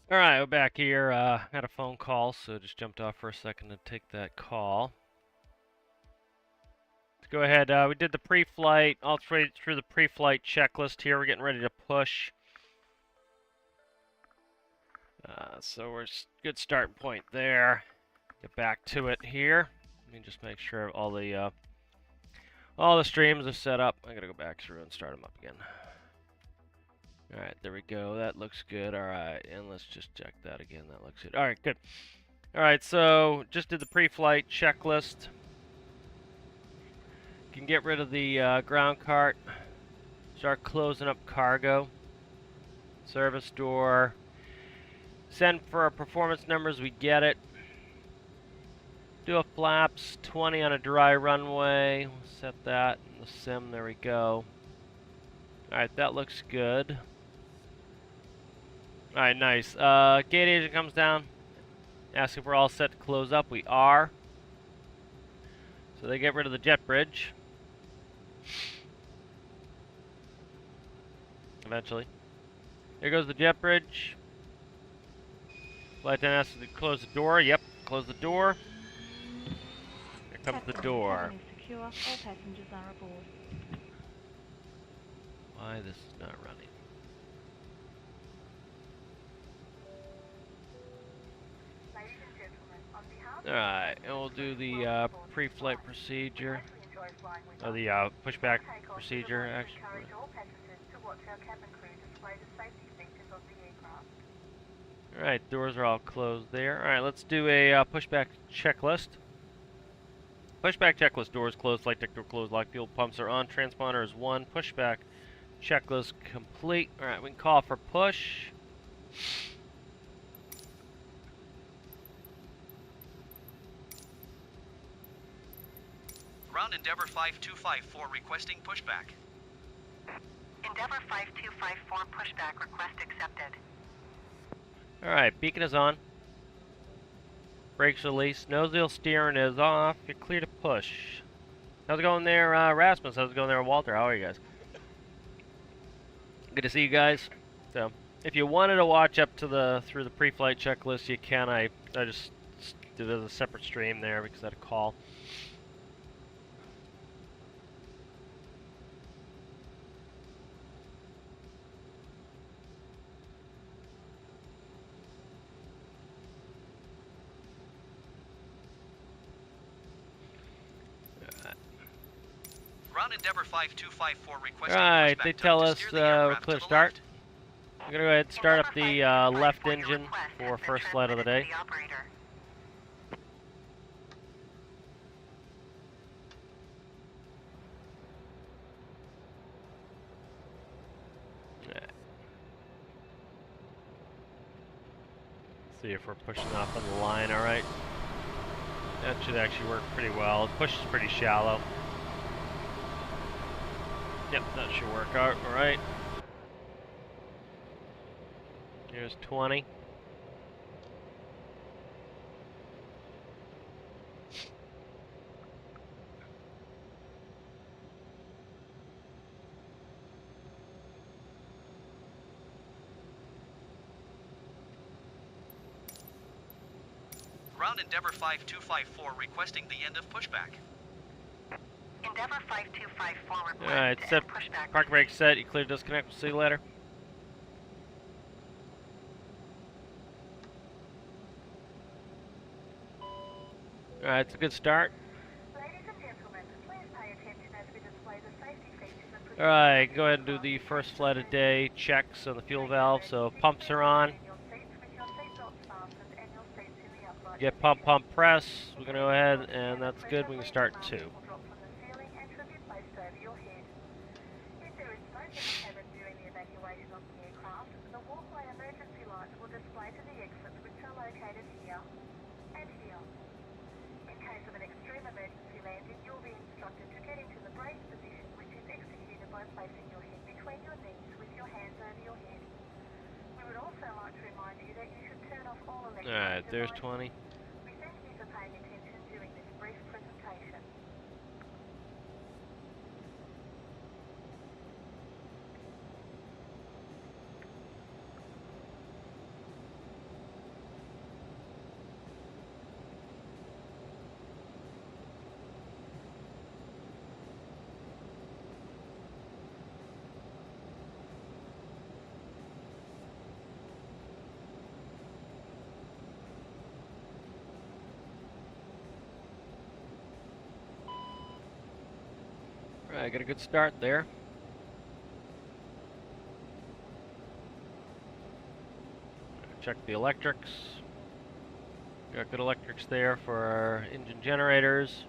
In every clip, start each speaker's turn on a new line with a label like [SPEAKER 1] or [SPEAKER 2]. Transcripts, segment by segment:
[SPEAKER 1] All right, we're back here. Had a phone call, so just jumped off for a second to take that call. Let's go ahead. We did the pre-flight, all through the pre-flight checklist here. We're getting ready to push. So we're good starting point there. Get back to it here. Let me just make sure all the streams are set up. I gotta go back through and start them up again. All right, there we go. That looks good. All right, and let's just check that again. That looks good. All right, good. All right, so just did the pre-flight checklist. You can get rid of the ground cart. Start closing up cargo. Service door. Send for our performance numbers. We get it. Do a flaps 20 on a dry runway. We'll set that in the sim. There we go. All right, that looks good. All right, nice. Gate agent comes down. Asking if we're all set to close up. We are. So they get rid of the jet bridge. Eventually. There goes the jet bridge. Flight attendant asks to close the door. Yep, close the door. Here comes the door.
[SPEAKER 2] Secure. All passengers are aboard.
[SPEAKER 1] Why this is not running? Alright, and we'll do the pre-flight procedure. Or the pushback procedure, actually. Alright, doors are all closed there. Alright, let's do a pushback checklist. Pushback checklist, doors closed, flight deck door closed, lock fuel pumps are on, transponder is 1, pushback checklist complete. Alright, we can call for push.
[SPEAKER 3] Ground Endeavor 5254 requesting pushback.
[SPEAKER 4] Endeavor 5254 pushback request accepted.
[SPEAKER 1] Alright, beacon is on. Brakes released. Nose wheel steering is off. You're clear to push. How's it going there, Rasmus? How's it going there, Walter? How are you guys? Good to see you guys. So, if you wanted to watch up to through the pre-flight checklist, you can. I just did it as a separate stream there because I had a call.
[SPEAKER 3] Ground Endeavor 5254 requesting
[SPEAKER 1] Alright,
[SPEAKER 3] pushback.
[SPEAKER 1] they tell us we're clear to start.
[SPEAKER 3] Left.
[SPEAKER 1] I'm going to go ahead and start up the left engine for first flight of the day. See if we're pushing off on the line. Alright. That should actually work pretty well. The push is pretty shallow. Yep, that should work out. Alright. Here's 20.
[SPEAKER 3] Ground Endeavor 5254 requesting the end of pushback.
[SPEAKER 4] Endeavor 5254 request
[SPEAKER 1] Alright, set. Park brake set. You clear disconnect. We'll see you later. Alright, it's a good start. Alright, go ahead and do the first flight of day checks on the fuel valve. So pumps are on. Get pump press. We're going to go ahead and that's good. We can start 2. Alright, there's 20. I got a good start there. Check the electrics. Got good electrics there for our engine generators.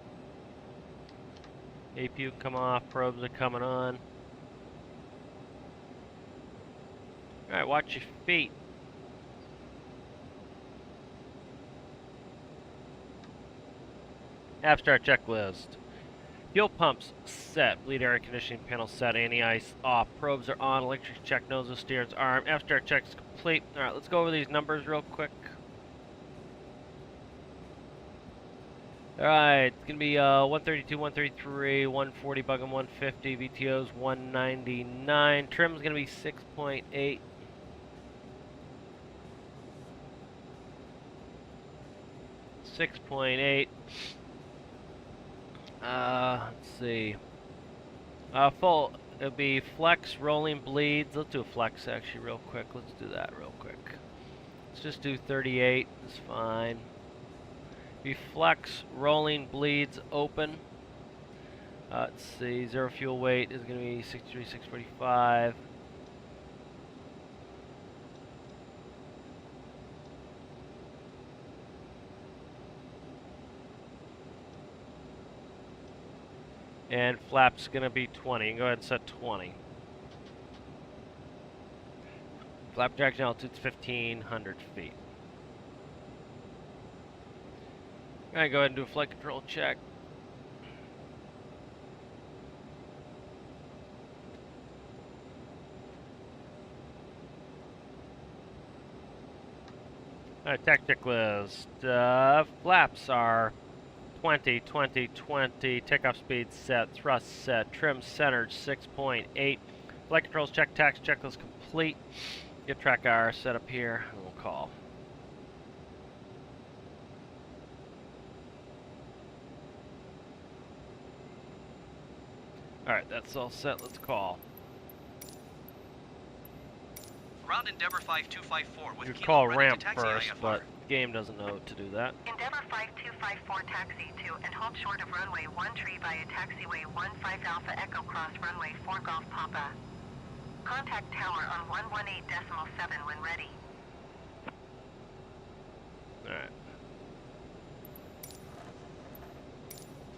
[SPEAKER 1] APU come off, probes are coming on. Alright, watch your feet. App start checklist. Fuel pumps set. Bleed air conditioning panel set. Anti-ice off. Probes are on. Electric check. Nose of steers arm. App start check is complete. Alright, let's go over these numbers real quick. Alright, it's going to be 132, 133, 140, bugging 150, VTO's 199. Trim's going to be 6.8. Let's see. Full, it'll be flex, rolling bleeds. Let's do a flex actually real quick. Let's do that real quick. Let's just do 38, it's fine. Be flex, rolling bleeds, open. Let's see, zero fuel weight is going to be 63, 645. And flap's going to be 20. Go ahead and set 20. Flap direction altitude's 1,500 feet. Alright, go ahead and do a flight control check. Alright, tactic list. Flaps are 20, 20, 20. Takeoff speed set. Thrust set. Trim centered 6.8. Flight controls check. Tax checklist complete. Get track hour set up here, and we'll call. Alright, that's all set. Let's call.
[SPEAKER 3] Ground Endeavor 5254 with
[SPEAKER 1] You
[SPEAKER 3] Kilo
[SPEAKER 1] call
[SPEAKER 3] ready
[SPEAKER 1] ramp
[SPEAKER 3] to taxi
[SPEAKER 1] first,
[SPEAKER 3] IFR.
[SPEAKER 1] but the game doesn't know to do that.
[SPEAKER 4] Endeavor 5254 taxi to and hold short of runway 13 via taxiway 15 Alpha Echo Cross runway 4 Golf Papa. Contact tower on 118.7 when ready.
[SPEAKER 1] Alright.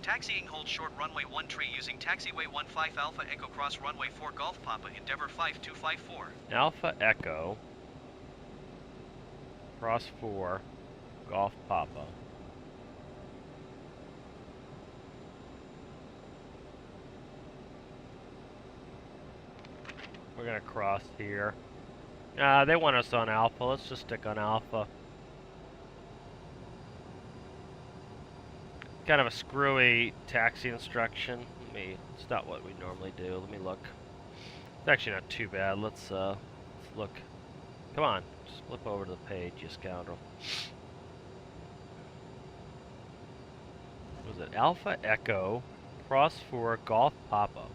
[SPEAKER 3] Taxiing hold short runway 13 using taxiway 15 Alpha Echo Cross runway 4 Golf Papa Endeavor 5254.
[SPEAKER 1] Alpha Echo. Cross 4. Golf Papa. We're gonna cross here. They want us on Alpha. Let's just stick on Alpha. Kind of a screwy taxi instruction. It's not what we normally do. Let me look. It's actually not too bad. Let's look. Come on, just flip over to the page, you scoundrel. Was it Alpha Echo Cross 4 Golf Papa?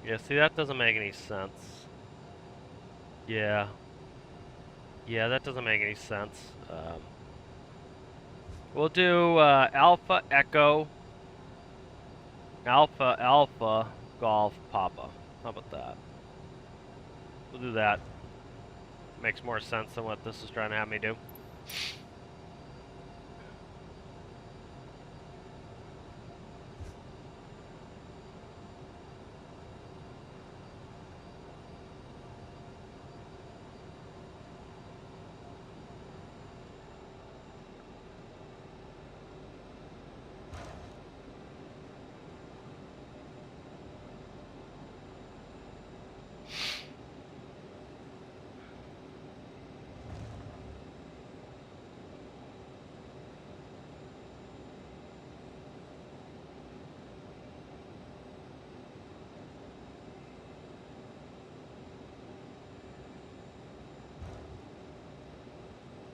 [SPEAKER 1] Yeah, see, that doesn't make any sense. Yeah, that doesn't make any sense. We'll do Alpha Echo Alpha Golf Papa. How about that? We'll do that. Makes more sense than what this is trying to have me do.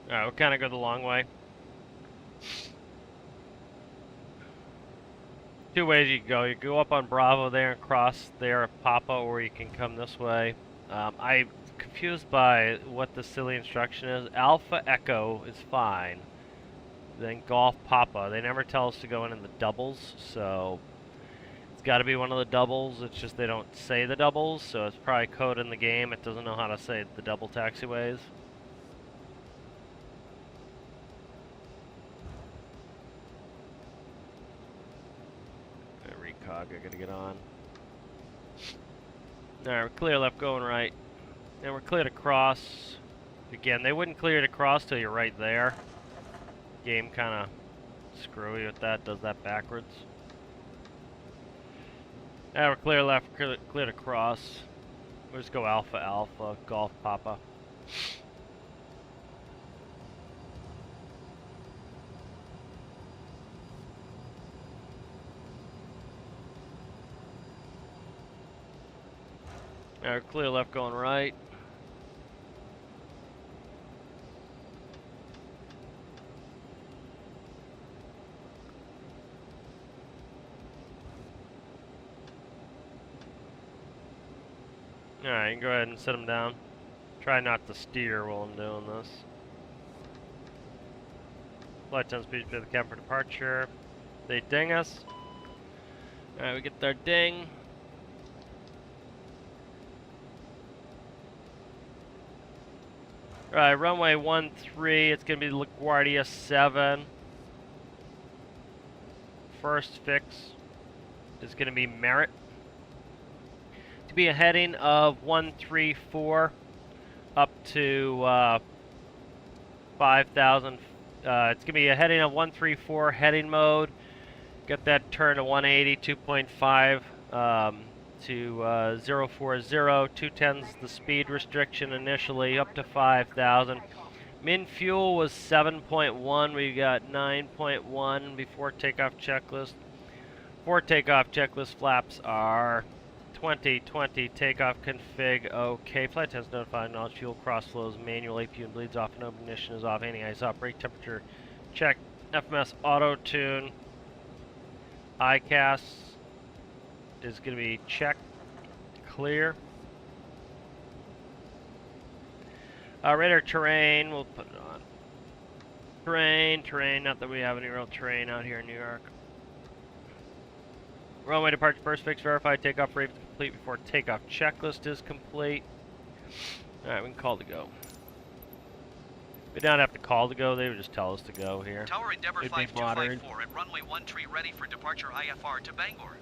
[SPEAKER 1] Alright, we'll kind of go the long way. Two ways you can go. You go up on Bravo there and cross there at Papa, or you can come this way. I'm confused by what the silly instruction is. Alpha Echo is fine. Then Golf Papa. They never tell us to go in the doubles, so it's got to be one of the doubles. It's just they don't say the doubles, so it's probably code in the game. It doesn't know how to say the double taxiways. Recog, I gotta get on. Alright, we're clear left going right. And we're clear to cross. Again, they wouldn't clear to cross till you're right there. Game kind of screwy with that, does that backwards. Now we're clear left, clear to cross. We'll just go Alpha Alpha, Golf Papa. Alright, clear left going right. Alright, you can go ahead and set them down. Try not to steer while I'm doing this. Flight 10 speed to the cap for departure. They ding us. Alright, we get their ding. Alright, runway 13, it's going to be LaGuardia 7. First fix is going to be Merit. To be a heading of 134 up to 5,000. It's going to be a heading of 134 heading mode. Get that turn to 180, 2.5 to 040. 210's the speed restriction initially, up to 5,000. Min fuel was 7.1. We got 9.1 before takeoff checklist. For takeoff checklist flaps are 20, 20, takeoff config, okay. Flight test notified, knowledge fuel cross flows, manual APU and bleeds off, no ignition is off, anti-ice off, brake temperature check, FMS auto tune, ICAS is going to be checked, clear. Radar terrain, we'll put it on. Terrain, not that we have any real terrain out here in New York. Runway departure first fix verified, takeoff rate complete before takeoff checklist is complete. Alright, we can call to go. We don't have to call to go, they would just tell us to go here.
[SPEAKER 3] Tower Endeavour 5254 at runway 13 ready for departure IFR to Bangor.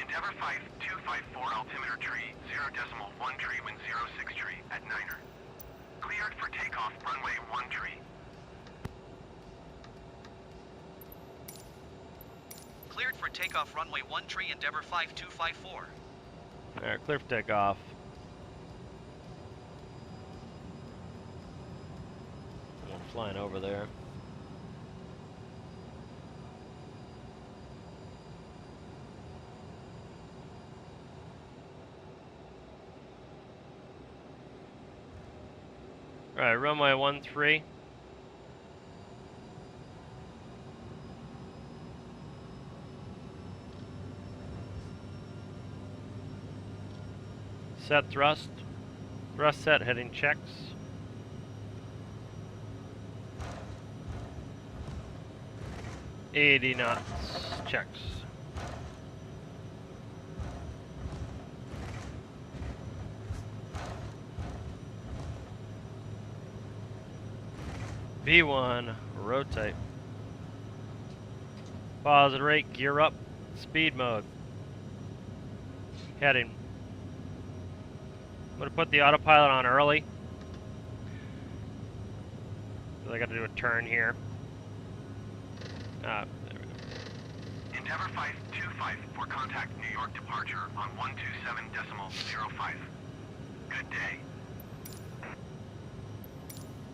[SPEAKER 5] Endeavour 5254 altimeter tree, 0.1 tree, wind 06 tree at Niner. Cleared for takeoff runway 1 tree.
[SPEAKER 3] Cleared for takeoff runway 1 tree, Endeavour 5254.
[SPEAKER 1] Alright, clear for takeoff. I'm flying over there. Alright, runway 13. Set thrust. Thrust set, heading checks. $80 knots, checks. V1, rotate. Positive rate, gear up, speed mode. Heading. I'm going to put the autopilot on early. So I got to do a turn here. There we go.
[SPEAKER 5] Endeavour 525 for contact New York departure on 127.05. Good day.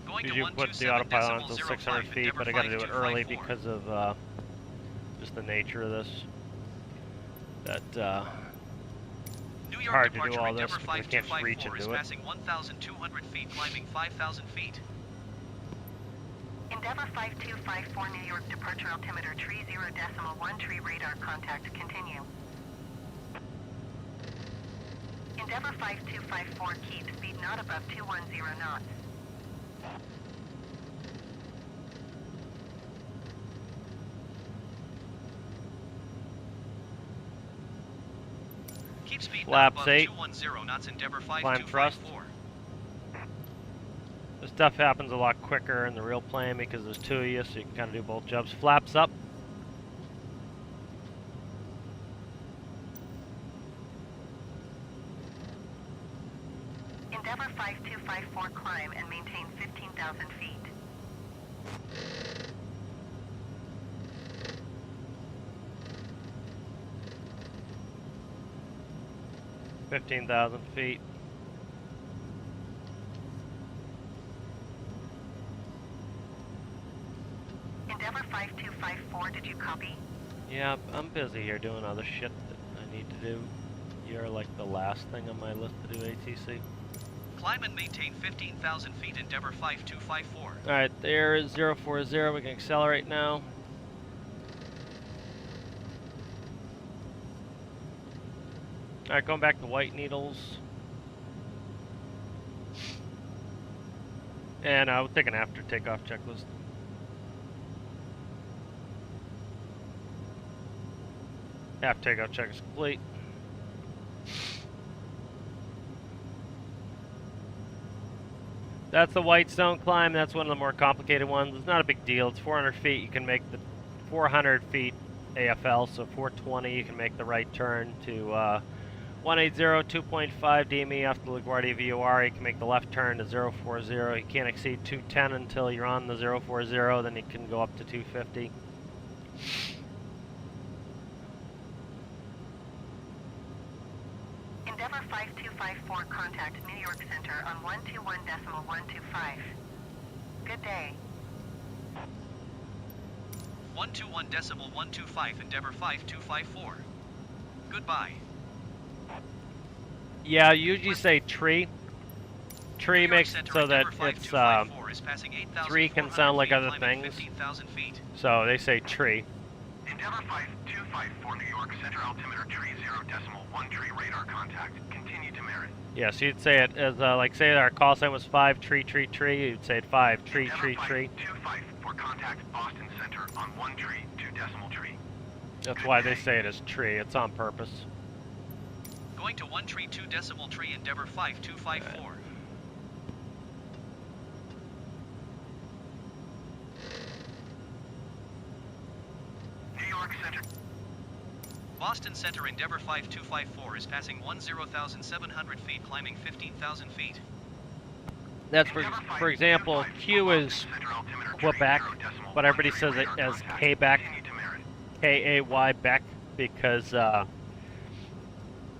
[SPEAKER 3] Going to
[SPEAKER 1] Usually put the autopilot on until 600 feet, but I got to do it early because of just the nature of this. That
[SPEAKER 3] New York
[SPEAKER 1] hard to do
[SPEAKER 3] departure,
[SPEAKER 1] all this
[SPEAKER 3] Endeavour
[SPEAKER 1] because I can't reach
[SPEAKER 3] 5254
[SPEAKER 1] and
[SPEAKER 3] is
[SPEAKER 1] do it.
[SPEAKER 3] passing 1,200 feet, climbing 5,000 feet.
[SPEAKER 4] Endeavour 5254 New York departure altimeter tree 0.1 tree radar contact continue. Endeavour 5254 keep speed not above 210 knots.
[SPEAKER 3] Keep speed
[SPEAKER 1] Flaps
[SPEAKER 3] above
[SPEAKER 1] 8.
[SPEAKER 3] 210 knots, Endeavor
[SPEAKER 1] Climb thrust.
[SPEAKER 3] 5254.
[SPEAKER 1] This stuff happens a lot quicker in the real plane because there's two of you, so you can kind of do both jobs. Flaps up.
[SPEAKER 4] Endeavor 5254 climb and maintain 15,000 feet.
[SPEAKER 1] feet.
[SPEAKER 4] Endeavor 5254, did you copy?
[SPEAKER 1] Yeah, I'm busy here doing other shit that I need to do. You're like the last thing on my list to do ATC.
[SPEAKER 3] Climb and maintain 15,000 feet, Endeavor 5254.
[SPEAKER 1] Alright, there is 040. We can accelerate now. Alright, going back to White Needles. And we'll take an after takeoff checklist. After takeoff check is complete. That's the Whitestone climb. That's one of the more complicated ones. It's not a big deal. It's 400 feet. You can make the 400 feet AFL, so 420 you can make the right turn to 180, 2.5 DME off the LaGuardia VOR. You can make the left turn to 040. You can't exceed 210 until you're on the 040, then you can go up to 250.
[SPEAKER 4] Endeavor 5254, contact New York Center on 121.125. Good day.
[SPEAKER 3] 121.125, Endeavor 5254. Goodbye.
[SPEAKER 1] Yeah, you usually say tree. Tree
[SPEAKER 3] New York
[SPEAKER 1] makes it
[SPEAKER 3] Center,
[SPEAKER 1] so that
[SPEAKER 3] Endeavor
[SPEAKER 1] it's
[SPEAKER 3] 5254 is passing
[SPEAKER 1] 3 can
[SPEAKER 3] 8,400
[SPEAKER 1] sound like
[SPEAKER 3] feet,
[SPEAKER 1] other
[SPEAKER 3] climbing
[SPEAKER 1] things.
[SPEAKER 3] 15,000 feet.
[SPEAKER 1] So they say tree.
[SPEAKER 5] Endeavor 5254 New York Center altimeter tree 0.1 tree radar contact. Continue to merit.
[SPEAKER 1] Yeah, so you'd say it as like say our call sign was 5 tree tree tree. You'd say it 5 tree
[SPEAKER 5] Endeavor
[SPEAKER 1] tree tree.
[SPEAKER 5] 5254 contact Boston Center on 1 tree 2 decimal tree.
[SPEAKER 1] That's why they say it as tree. It's on purpose.
[SPEAKER 3] Going to 1 tree 2 decimal tree, Endeavor 5254.
[SPEAKER 5] New York Center.
[SPEAKER 3] Boston Center, Endeavor 5254 is passing 10,700 feet, climbing 15,000 feet.
[SPEAKER 1] That's for example, Q is Quebec, but everybody says it as Quebec, K-A-Y Beck, because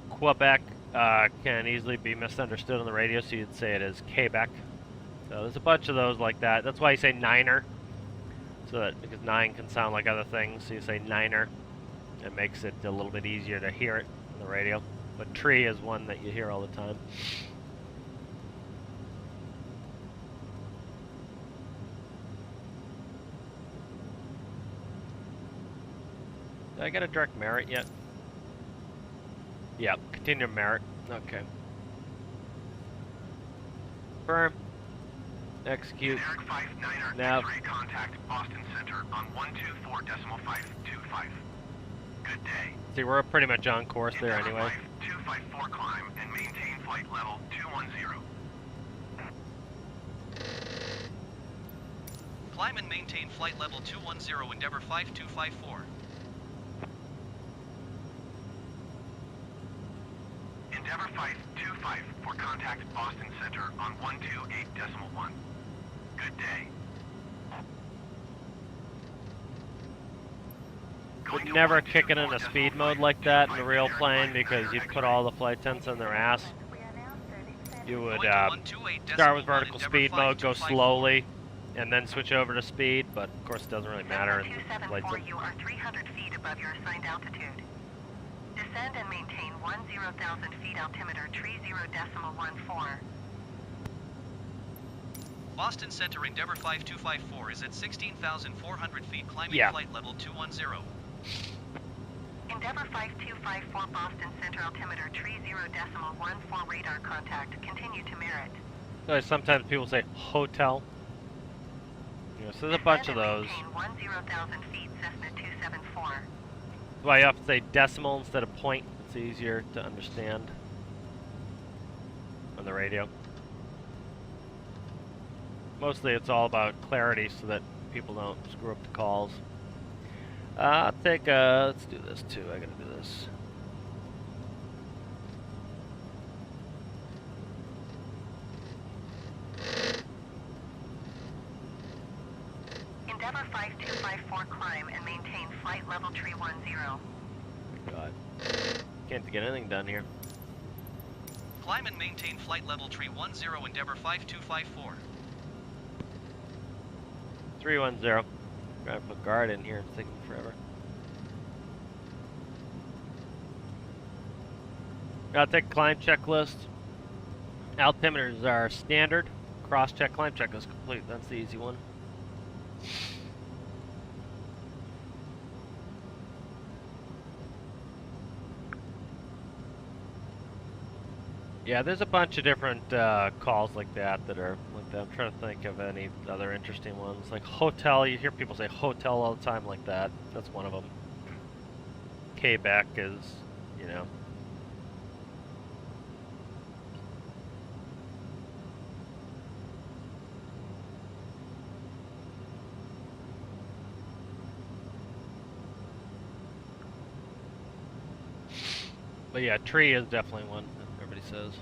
[SPEAKER 1] Quebec can easily be misunderstood on the radio, so you'd say it as Quebec. So there's a bunch of those like that. That's why you say niner, so that because 9 can sound like other things, so you say niner. It makes it a little bit easier to hear it on the radio. But tree is one that you hear all the time. Did I get a direct merit yet? Yep, continue merit. Okay. Confirm. Execute. Nav.
[SPEAKER 5] Contact Boston Center on 124.525. Good day.
[SPEAKER 1] See, we're pretty much on course there anyway.
[SPEAKER 5] 254 climb and maintain flight level 210.
[SPEAKER 3] Climb and maintain flight level 210, Endeavor 5254.
[SPEAKER 5] Endeavor 525 for contact Boston Center on 128.1. Good day.
[SPEAKER 1] Would never kick it into speed mode like that in the real plane because you'd put all the flight attendants in their ass. You would start with vertical speed mode, go slowly, and then switch over to speed, but of course it doesn't really matter in the flight sim.
[SPEAKER 4] You are 300 feet above your assigned altitude. Descend and maintain 10,000 feet altimeter tree 0.14.
[SPEAKER 3] Boston Center, Endeavor 5254 is at 16,400 feet, climbing
[SPEAKER 1] Yeah.
[SPEAKER 3] flight level 210.
[SPEAKER 4] Endeavor 5254 Boston Center altimeter tree 0.14 radar contact. Continue to merit.
[SPEAKER 1] So sometimes people say hotel. You know, so there's a bunch of those.
[SPEAKER 4] Descend and maintain 10,000 feet Cessna 274.
[SPEAKER 1] That's why you have to say decimal instead of point. It's easier to understand on the radio. Mostly it's all about clarity so that people don't screw up the calls. I'll take, let's do this too. I gotta do this.
[SPEAKER 4] Endeavor 5254 climb and maintain flight level tree 10.
[SPEAKER 1] Oh my God. Can't get anything done here.
[SPEAKER 3] Climb and maintain flight level tree 10 Endeavor 5254.
[SPEAKER 1] 310. Gotta put guard in here. It's taking forever. I'll take climb checklist. Altimeters are standard. Cross-check climb check is complete. That's the easy one. Yeah, there's a bunch of different calls like that that are like that. I'm trying to think of any other interesting ones. Like hotel, you hear people say hotel all the time like that. That's one of them. Quebec is, you know. But yeah, tree is definitely one that everybody says.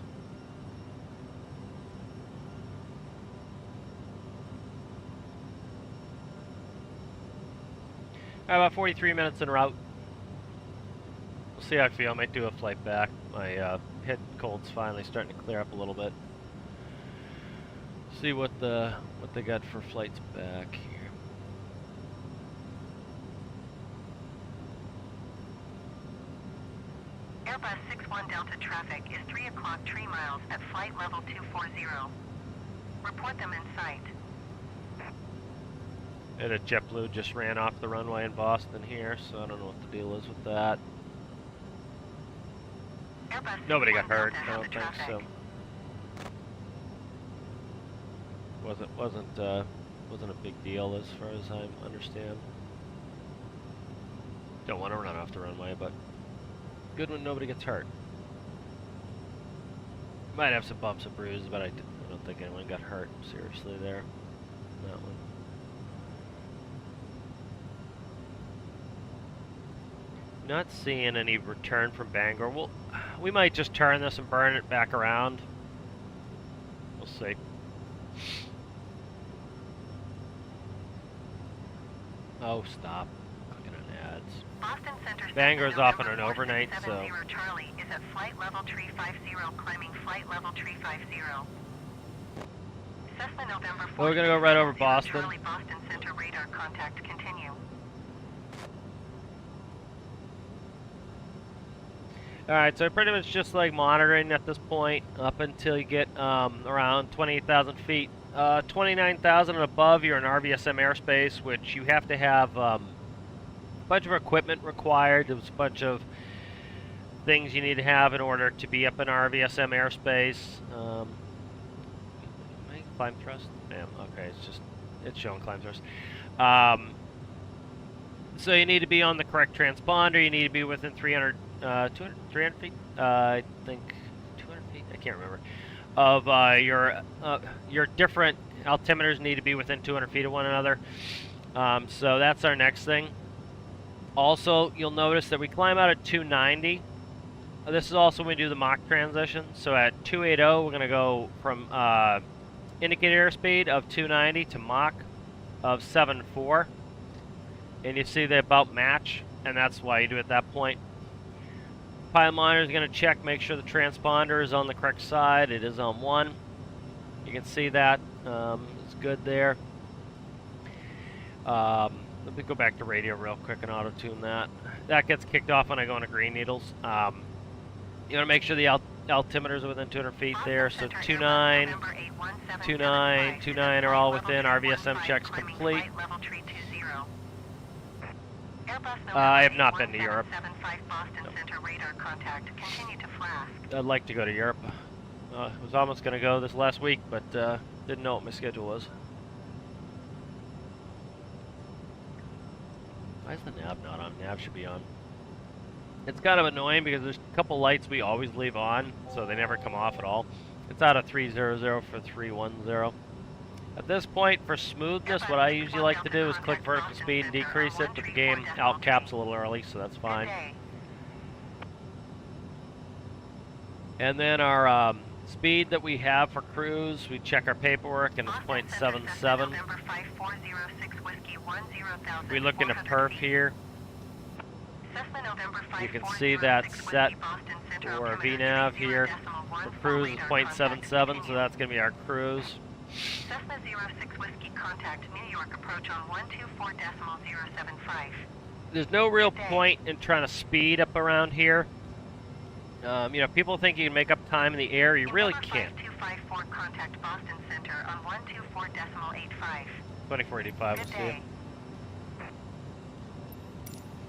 [SPEAKER 1] About 43 minutes en route. We'll see how I feel. I might do a flight back. My head cold's finally starting to clear up a little bit. See what they got for flights back here.
[SPEAKER 4] Airbus 61 Delta traffic is 3 o'clock 3 miles at flight level 240. Report them in sight.
[SPEAKER 1] And a JetBlue just ran off the runway in Boston here, so I don't know what the deal is with that.
[SPEAKER 4] Airbus
[SPEAKER 1] Nobody got
[SPEAKER 4] 61
[SPEAKER 1] hurt,
[SPEAKER 4] Delta
[SPEAKER 1] I
[SPEAKER 4] has
[SPEAKER 1] don't
[SPEAKER 4] the
[SPEAKER 1] think so. Wasn't a big deal as far as I understand. Don't want to run off the runway, but good when nobody gets hurt. Might have some bumps and bruises, but I don't think anyone got hurt seriously there. That one. Not seeing any return from Bangor. We might just turn this and burn it back around. We'll see. Oh, stop. Clicking on ads.
[SPEAKER 4] Boston Center
[SPEAKER 1] Bangor's off on an overnight, so...
[SPEAKER 4] Charlie is at flight level tree 50, climbing flight level tree 50. Cessna November 4.
[SPEAKER 1] Well, we're gonna go right over Boston.
[SPEAKER 4] Charlie Boston Center radar contact continue.
[SPEAKER 1] Alright, so pretty much just like monitoring at this point up until you get around 28,000 feet. 29,000 and above, you're in RVSM airspace, which you have to have a bunch of equipment required. There's a bunch of things you need to have in order to be up in RVSM airspace. Climb thrust? Damn, okay, it's showing climb thrust. So you need to be on the correct transponder, you need to be within 300 feet? I think 200 feet? I can't remember. Of your different altimeters need to be within 200 feet of one another. So that's our next thing. Also, you'll notice that we climb out at 290. This is also when we do the Mach transition. So at 280, we're going to go from indicated airspeed of 290 to Mach of 7.4. And you see they about match, and that's why you do it at that point. Pilot monitor is going to check, make sure the transponder is on the correct side. It is on 1. You can see that. It's good there. Let me go back to radio real quick and auto-tune that. That gets kicked off when I go into green needles. You want to make sure the altimeters are within 200 feet there. So 29, 29, 29 are all within. RVSM checks complete. I have not been to Europe. I'd like to go to Europe. I was almost going to go this last week, but didn't know what my schedule was. Why is the nav not on? Nav should be on. It's kind of annoying because there's a couple lights we always leave on, so they never come off at all. It's out of 300 for 310. At this point, for smoothness, what I usually like to do is click vertical speed and decrease it, but the game out caps a little early, so that's fine. And then our speed that we have for cruise, we check our paperwork, and it's 0.77. We look into perf here. You can see that set for VNAV here. For cruise is 0.77, so that's going to be our cruise.
[SPEAKER 4] Cessna 06 Whiskey, contact New York approach on 124.075.
[SPEAKER 1] There's no real point in trying to speed up around here. You know, people think you can make up time in the air. You really can't.
[SPEAKER 4] 5254, contact Boston Center on 124.85.
[SPEAKER 1] 2485, we'll see it.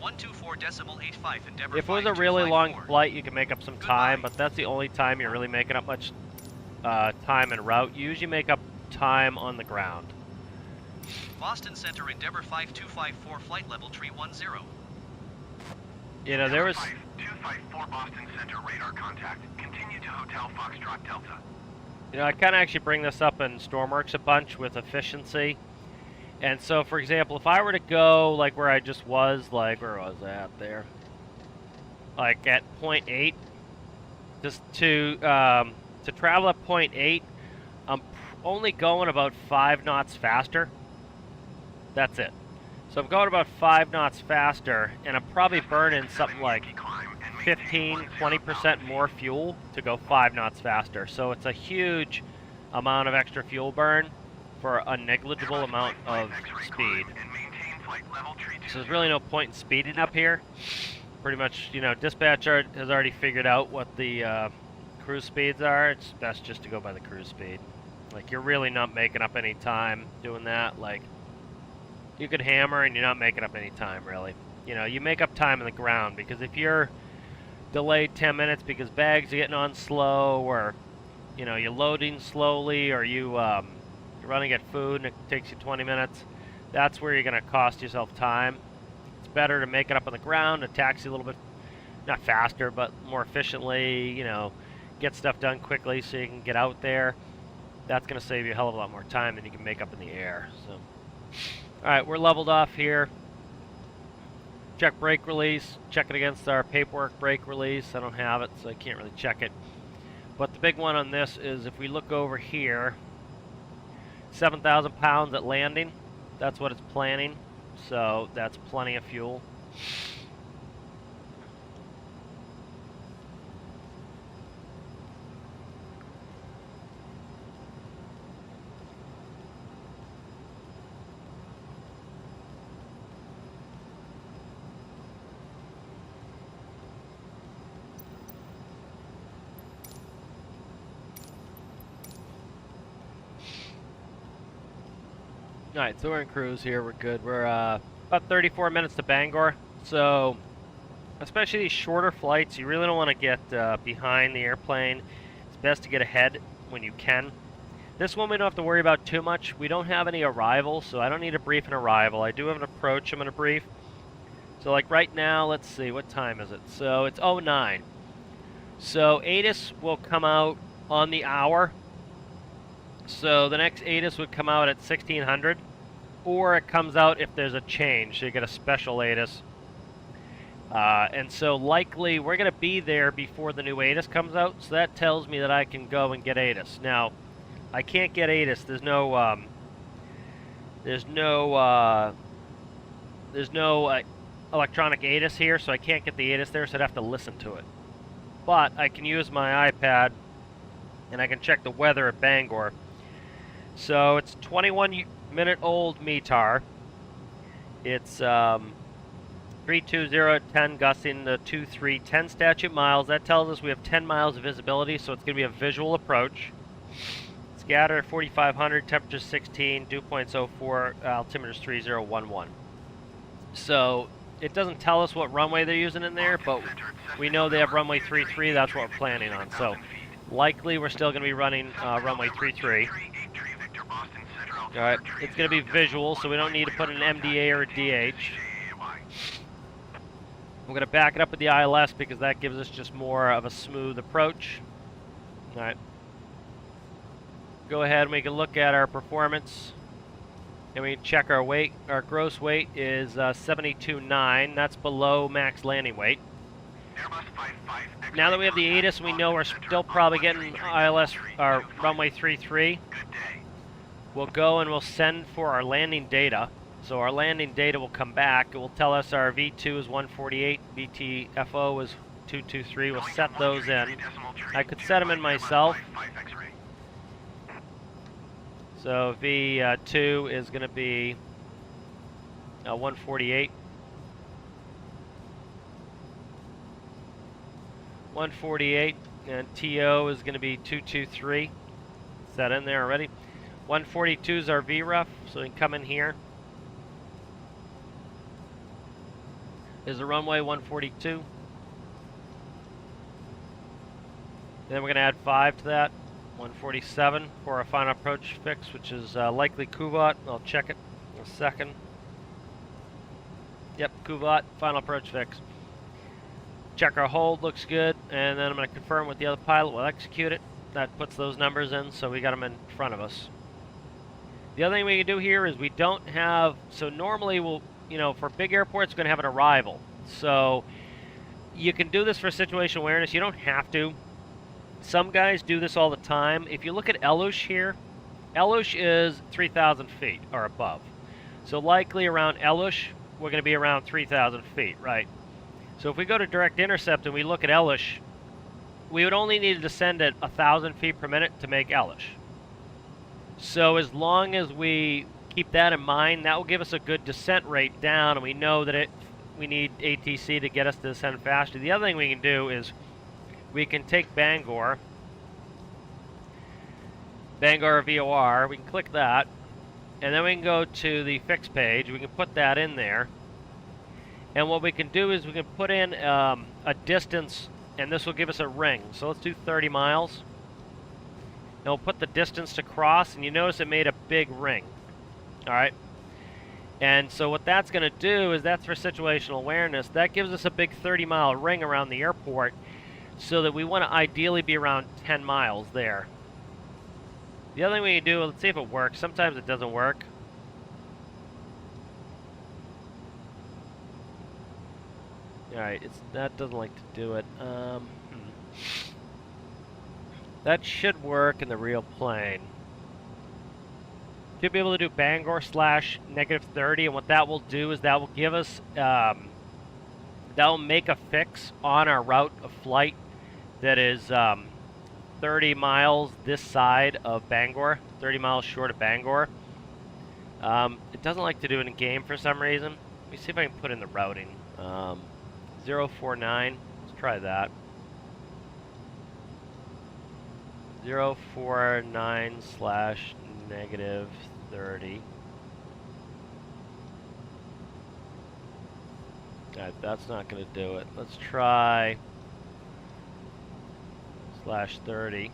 [SPEAKER 3] 124.85 Endeavour.
[SPEAKER 1] If it was a really long flight, you can make up some time, but that's the only time you're really making up much time en route. You usually make up time on the ground.
[SPEAKER 3] Boston Center Endeavour 5254, flight level tree 10.
[SPEAKER 1] You know, there was...
[SPEAKER 5] 254 Boston Center radar contact. Continue to Hotel Foxtrot Delta.
[SPEAKER 1] You know, I kind of actually bring this up in Stormworks a bunch with efficiency. And so, for example, if I were to go, like, where I just was, like, where was I at there? Like, at 0.8, just to travel at 0.8, I'm only going about 5 knots faster. That's it. So I'm going about 5 knots faster, and I'm probably burning something like 15–20% more fuel to go 5 knots faster. So it's a huge amount of extra fuel burn for a negligible amount of speed. So there's really no point in speeding up here. Pretty much, you know, dispatch has already figured out what the cruise speeds are. It's best just to go by the cruise speed. Like, you're really not making up any time doing that. Like, you could hammer and you're not making up any time, really. You know, you make up time on the ground, because if you're delayed 10 minutes because bags are getting on slow, or, you know, you're loading slowly, or you're running at food and it takes you 20 minutes, that's where you're going to cost yourself time. It's better to make it up on the ground, a taxi a little bit, not faster, but more efficiently, you know, get stuff done quickly so you can get out there. That's going to save you a hell of a lot more time than you can make up in the air. So, alright, we're leveled off here. Check brake release. Check it against our paperwork brake release. I don't have it, so I can't really check it. But the big one on this is if we look over here, 7,000 pounds at landing. That's what it's planning. So that's plenty of fuel. Alright, so we're in cruise here, we're good. We're about 34 minutes to Bangor. So, especially these shorter flights, you really don't want to get behind the airplane. It's best to get ahead when you can. This one we don't have to worry about too much. We don't have any arrival, so I don't need to brief an arrival. I do have an approach I'm going to brief. So like right now, let's see, what time is it? So it's 09. So ATIS will come out on the hour. So the next ATIS would come out at 1600, or it comes out if there's a change, so you get a special ATIS. And so likely we're going to be there before the new ATIS comes out, so that tells me that I can go and get ATIS. Now, I can't get ATIS. There's no electronic ATIS here, so I can't get the ATIS there, so I'd have to listen to it. But I can use my iPad, and I can check the weather at Bangor. So it's 21-minute-old METAR. It's 320 at 10, gusting to 23, 10 statute miles. That tells us we have 10 miles of visibility, so it's going to be a visual approach. Scatter 4,500, temperature 16, dew points 04, altimeter is 3011. So it doesn't tell us what runway they're using in there, but we know they have runway 33. That's what we're planning on. So likely we're still going to be running runway 33. Alright, it's going to be visual, so we don't need to put an MDA or a DH. I'm going to back it up with the ILS because that gives us just more of a smooth approach. All right. Go ahead and we can look at our performance. And we can check our weight. Our gross weight is 72.9. That's below max landing weight.
[SPEAKER 5] Airbus 55
[SPEAKER 1] Now that we have the ATIS, we know we're still probably getting ILS, our runway 33.
[SPEAKER 5] Good day.
[SPEAKER 1] We'll go and we'll send for our landing data. So our landing data will come back. It will tell us our V2 is 148, VTFO is 223. We'll set those in. I could set them in myself. So V2 is going to be 148. 148, and TO is going to be 223. Is that in there already? 142 is our VREF, so we can come in here. Is the runway 142. Then we're going to add 5 to that. 147 for our final approach fix, which is likely Cuvat. I'll check it in a second. Yep, Cuvat, final approach fix. Check our hold, looks good, and then I'm going to confirm with the other pilot. We'll execute it. That puts those numbers in, so we got them in front of us. The other thing we can do here is we don't have, so normally we'll, you know, for big airports, we're going to have an arrival. So you can do this for situation awareness. You don't have to. Some guys do this all the time. If you look at Elush here, Elush is 3,000 feet or above. So likely around Elush, we're going to be around 3,000 feet, right? So if we go to direct intercept and we look at Elush, we would only need to descend at 1,000 feet per minute to make Elush. So as long as we keep that in mind, that will give us a good descent rate down, and we know that we need ATC to get us to descend faster. The other thing we can do is we can take Bangor VOR, we can click that, and then we can go to the fix page. We can put that in there. And what we can do is we can put in a distance, and this will give us a ring. So let's do 30 miles. And we'll put the distance to cross, and you notice it made a big ring. All right. And so what that's going to do is that's for situational awareness. That gives us a big 30-mile ring around the airport so that we want to ideally be around 10 miles there. The other thing we can do, let's see if it works. Sometimes it doesn't work. Alright, that doesn't like to do it. That should work in the real plane. Should be able to do Bangor / -30, and what that will do is that will give us, that will make a fix on our route of flight that is 30 miles this side of Bangor, 30 miles short of Bangor. It doesn't like to do it in game for some reason. Let me see if I can put in the routing. 049, let's try that. 049 / -30. That's not going to do it. Let's try /30.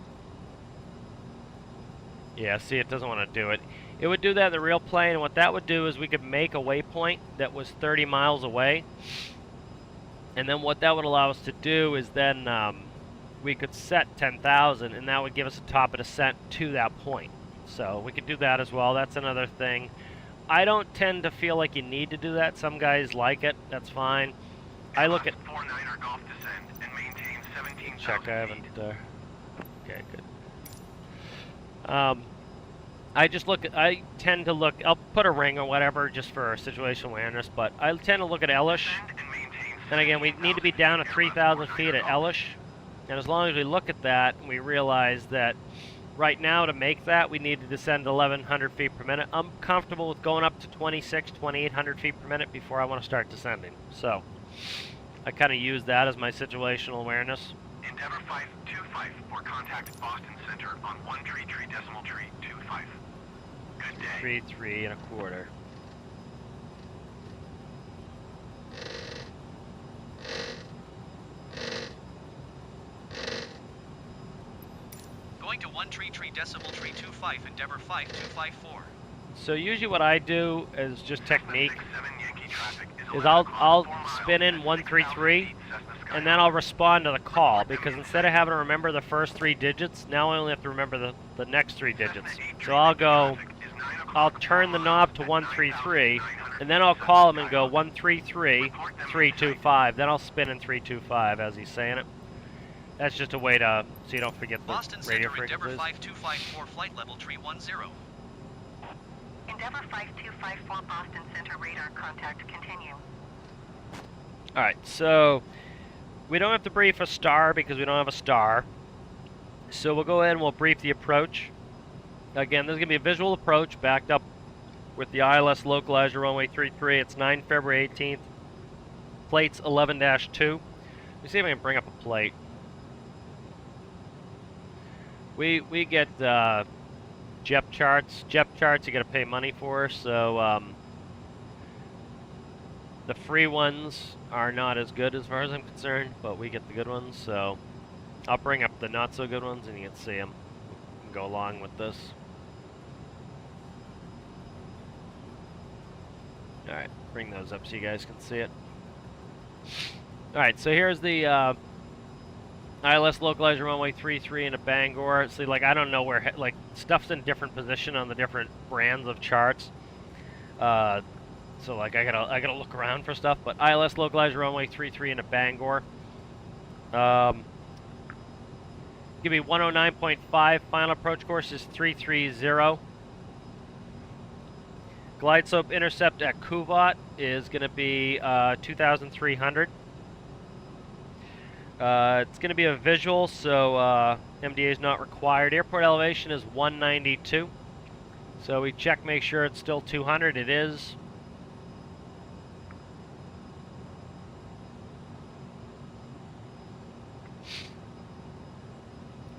[SPEAKER 1] Yeah, see, it doesn't want to do it. It would do that in the real plane, and what that would do is we could make a waypoint that was 30 miles away. And then what that would allow us to do is then we could set 10,000, and that would give us a top of descent to that point. So we could do that as well. That's another thing. I don't tend to feel like you need to do that. Some guys like it. That's fine. I look at... Check, I haven't... okay, good. I just look at... I tend to look... I'll put a ring or whatever just for situational awareness, but I tend to look at Elush. And again, we need to be down to 3,000 feet at Elush. And as long as we look at that, we realize that right now to make that, we need to descend 1,100 feet per minute. I'm comfortable with going up to 2,800 feet per minute before I want to start descending. So I kind of use that as my situational awareness.
[SPEAKER 5] Endeavor 525 for contact Boston Center on 133.25. Good day.
[SPEAKER 1] 3 1/4.
[SPEAKER 3] Going to 133.25, Endeavor 5254.
[SPEAKER 1] So usually what I do is just technique.
[SPEAKER 5] 767 Yankee traffic is
[SPEAKER 1] is I'll spin in 133, and then I'll respond to the call, because instead of having to remember the first 3 digits, now I only have to remember the next 3 digits. So I'll turn the knob to 133, and then I'll call him and go 133 325. Then I'll spin in 325 as he's saying it. That's just a way to so you don't forget the
[SPEAKER 3] Boston
[SPEAKER 1] radio
[SPEAKER 3] Center, Endeavour
[SPEAKER 1] frequencies.
[SPEAKER 3] 5254, flight level tree 10.
[SPEAKER 4] Endeavour 5254 Boston Center radar contact, continue.
[SPEAKER 1] All right, so we don't have to brief a star because we don't have a star. So we'll go ahead and we'll brief the approach. Again, this is going to be a visual approach backed up with the ILS localizer runway 33. It's 9 February 18th. Plates 11-2. Let me see if I can bring up a plate. We get JEP charts. JEP charts you got to pay money for, so the free ones are not as good as far as I'm concerned, but we get the good ones, so I'll bring up the not so good ones and you can see them. Go along with this. Alright, bring those up so you guys can see it. Alright, so here's the ILS localizer runway 33 into Bangor. See, like, I don't know where, like, stuff's in different position on the different brands of charts. So, like, I gotta look around for stuff. But ILS localizer runway 33 into Bangor. Give me 109.5. Final approach course is 330. Glide slope intercept at Kuvat is going to be 2,300. It's going to be a visual, so MDA is not required. Airport elevation is 192. So we check, make sure it's still 200. It is.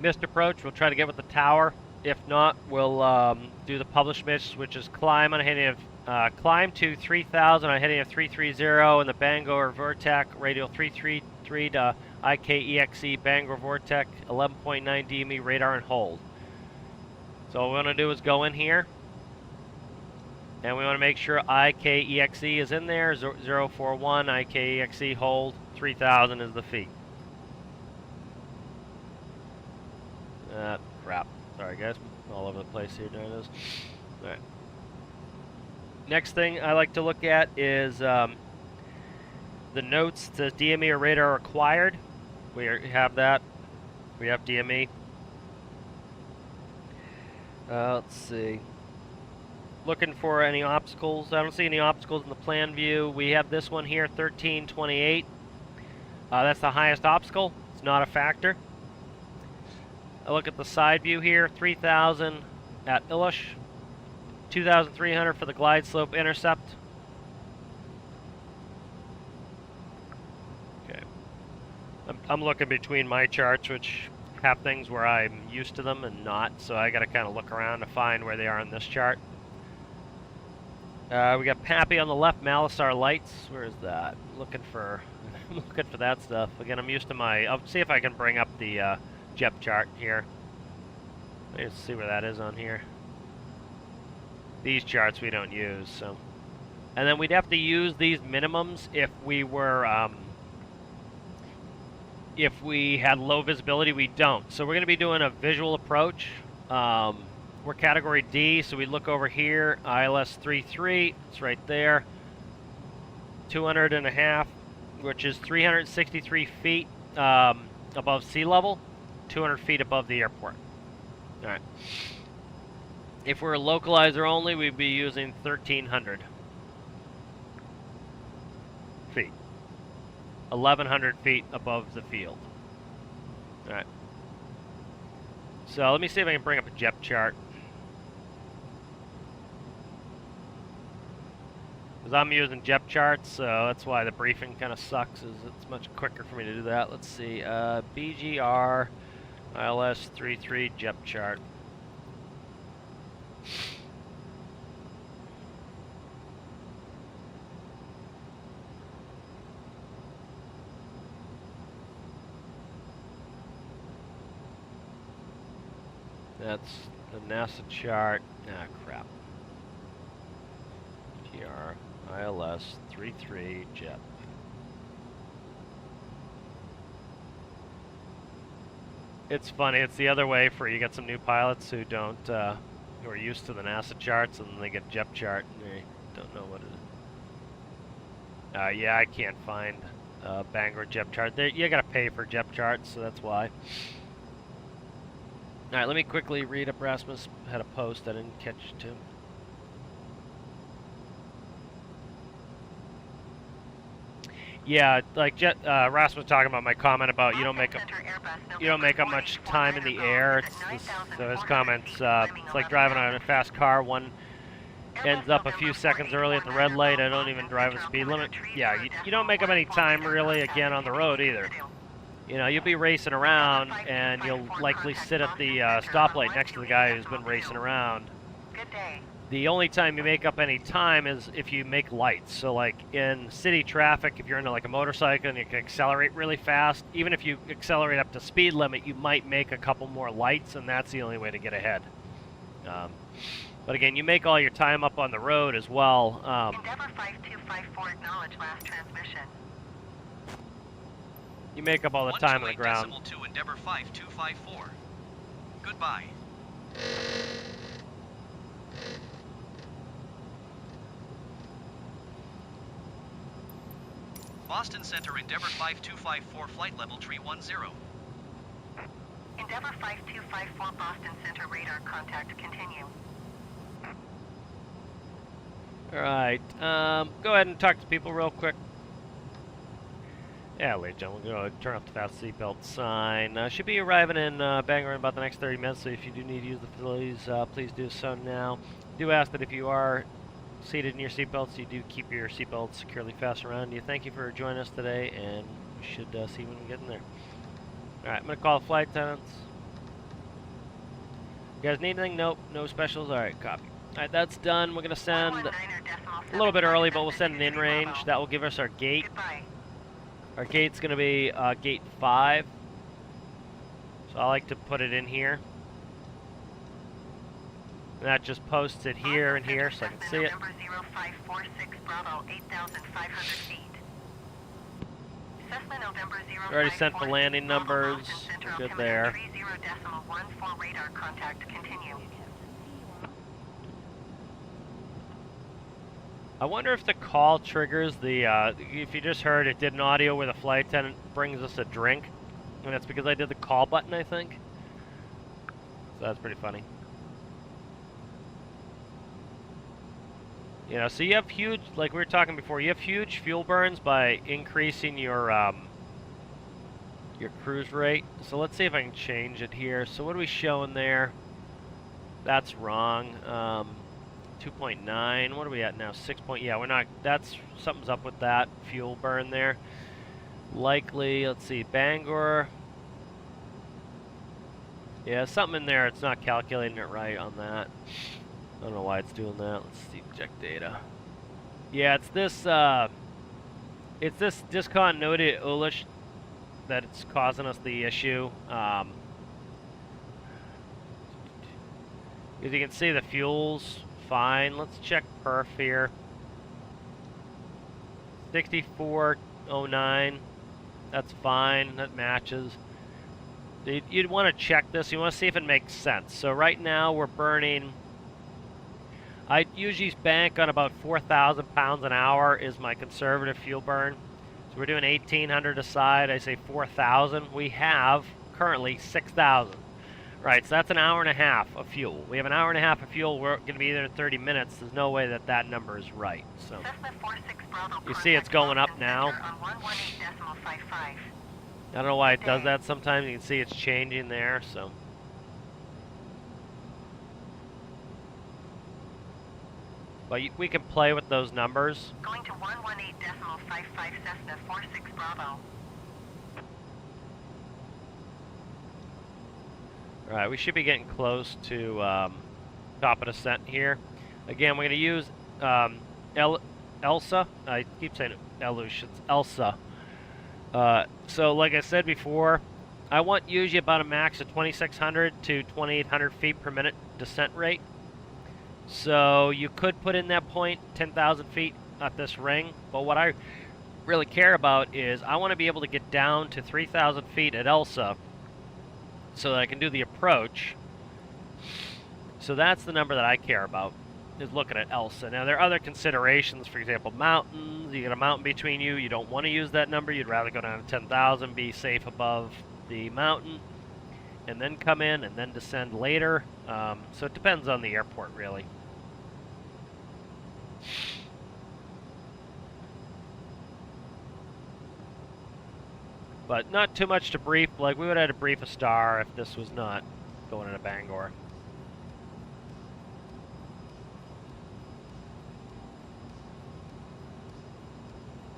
[SPEAKER 1] Missed approach, we'll try to get with the tower. If not, we'll do the published miss, which is climb on a heading of climb to 3,000 on a heading of 330 in the Bangor Vortec, radial 333 to IKEXE Bangor Vortec, 11.9 DME radar and hold. So what we want to do is go in here, and we want to make sure IKEXE is in there. 041 IKEXE hold, 3,000 is the feet. Crap. Sorry, guys. All over the place here doing this. All right. Next thing I like to look at is the notes. It says DME or radar required. We have that. We have DME. Let's see. Looking for any obstacles. I don't see any obstacles in the plan view. We have this one here, 1328. That's the highest obstacle. It's not a factor. I look at the side view here, 3,000 at Illish, 2,300 for the glide slope intercept. Okay. I'm looking between my charts, which have things where I'm used to them and not, so I got to kind of look around to find where they are in this chart. We got Pappy on the left, Malisar lights. Where is that? Looking for that stuff. Again, I'm used to my. I'll see if I can bring up the JEP chart here. Let's see where that is on here. These charts we don't use, so. And then we'd have to use these minimums if we were, if we had low visibility. We don't. So we're going to be doing a visual approach. We're category D, so we look over here, ILS 33, it's right there. 200.5, which is 363 feet above sea level. 200 feet above the airport. All right. If we're a localizer only, we'd be using 1,300 feet. 1,100 feet above the field. All right. So let me see if I can bring up a JEP chart. Because I'm using JEP charts, so that's why the briefing kind of sucks. Is it's much quicker for me to do that. Let's see. BGR. ILS 33 JEP chart. That's the NASA chart. Ah, crap. GR ILS 33 jet. It's funny. It's the other way for you get some new pilots who don't, who are used to the NASA charts, and then they get jet chart and they don't know what it is. Yeah, I can't find Bangor jet chart. You gotta pay for jet charts, so that's why. All right, let me quickly read up. Rasmus had a post I didn't catch too. Yeah, like Rasmus was talking about my comment about you don't make up much time in the air. So his comments, it's like driving on a fast car. One ends up a few seconds early at the red light. I don't even drive a speed limit. Yeah, you don't make up any time really again on the road either. You know, you'll be racing around and you'll likely sit at the stoplight next to the guy who's been racing around.
[SPEAKER 4] Good day.
[SPEAKER 1] The only time you make up any time is if you make lights. So like in city traffic, if you're into like a motorcycle and you can accelerate really fast, even if you accelerate up to speed limit, you might make a couple more lights, and that's the only way to get ahead. But again, you make all your time up on the road as well.
[SPEAKER 4] Endeavor 5254 acknowledge last transmission.
[SPEAKER 1] You make up all the time on the ground.
[SPEAKER 3] 128.2 Endeavor 5254. Goodbye. Boston Center, Endeavor 5254, flight level 310.
[SPEAKER 4] Endeavor 5254 Boston Center radar contact continue.
[SPEAKER 1] Alright, go ahead and talk to people real quick. Yeah, ladies and gentlemen, we're going to turn off the fast seatbelt sign. Should be arriving in Bangor in about the next 30 minutes, so if you do need to use the facilities, please do so now. Do ask that if you are seated in your seatbelts, you do keep your seatbelts securely fastened around you. Thank you for joining us today, and we should see you when we get in there. Alright, I'm going to call the flight attendants. You guys need anything? Nope, no specials. Alright, copy. Alright, that's done. We're going to send a little bit early, but we'll send an in-range. That will give us our gate.
[SPEAKER 4] Goodbye.
[SPEAKER 1] Our gate's going to be gate 5. So I like to put it in here. And that just posts it here and here so I can see it.
[SPEAKER 4] November 0546 Bravo, 8,500 feet. Cessna November 0546
[SPEAKER 1] Already sent the landing
[SPEAKER 4] Bravo,
[SPEAKER 1] numbers.
[SPEAKER 4] Boston Center,
[SPEAKER 1] We're good
[SPEAKER 4] altimeter
[SPEAKER 1] there.
[SPEAKER 4] 30.14 radar contact continue.
[SPEAKER 1] I wonder if the call triggers the, if you just heard it did an audio where the flight attendant brings us a drink. And that's because I did the call button, I think. So that's pretty funny. You know, so you have huge, like we were talking before, you have huge fuel burns by increasing your cruise rate. So let's see if I can change it here. So what are we showing there? That's wrong. 2.9. What are we at now? 6. Yeah, we're not. That's something's up with that fuel burn there. Likely, let's see, Bangor. Yeah, something in there. It's not calculating it right on that. I don't know why it's doing that. Let's see, check data. Yeah, it's this discontinuity at Ulish that it's causing us the issue. As you can see, the fuel's fine. Let's check perf here. 6409. That's fine. That matches. You'd want to check this. You want to see if it makes sense. So right now we're burning. I usually bank on about 4,000 pounds an hour is my conservative fuel burn. So we're doing 1,800 aside. I say 4,000. We have currently 6,000. Right, so that's an hour and a half of fuel. We have an hour and a half of fuel. We're going to be there in 30 minutes. There's no way that that number is right. So you see it's going up now. I don't know why it does that sometimes. You can see it's changing there. So but we can play with those numbers.
[SPEAKER 4] Going to 118.55 Cessna 46 Bravo.
[SPEAKER 1] All right, we should be getting close to top of descent here. Again, we're going to use Elsa. I keep saying Elush. It's Elsa. So like I said before, I want usually about a max of 2,600 to 2,800 feet per minute descent rate. So you could put in that point, 10,000 feet at this ring. But what I really care about is I want to be able to get down to 3,000 feet at Elsa so that I can do the approach. So that's the number that I care about, is looking at Elsa. Now, there are other considerations. For example, mountains. You got a mountain between you. You don't want to use that number. You'd rather go down to 10,000, be safe above the mountain, and then come in and then descend later. So it depends on the airport, really. But not too much to brief. Like, we would have had to brief a star if this was not going into Bangor.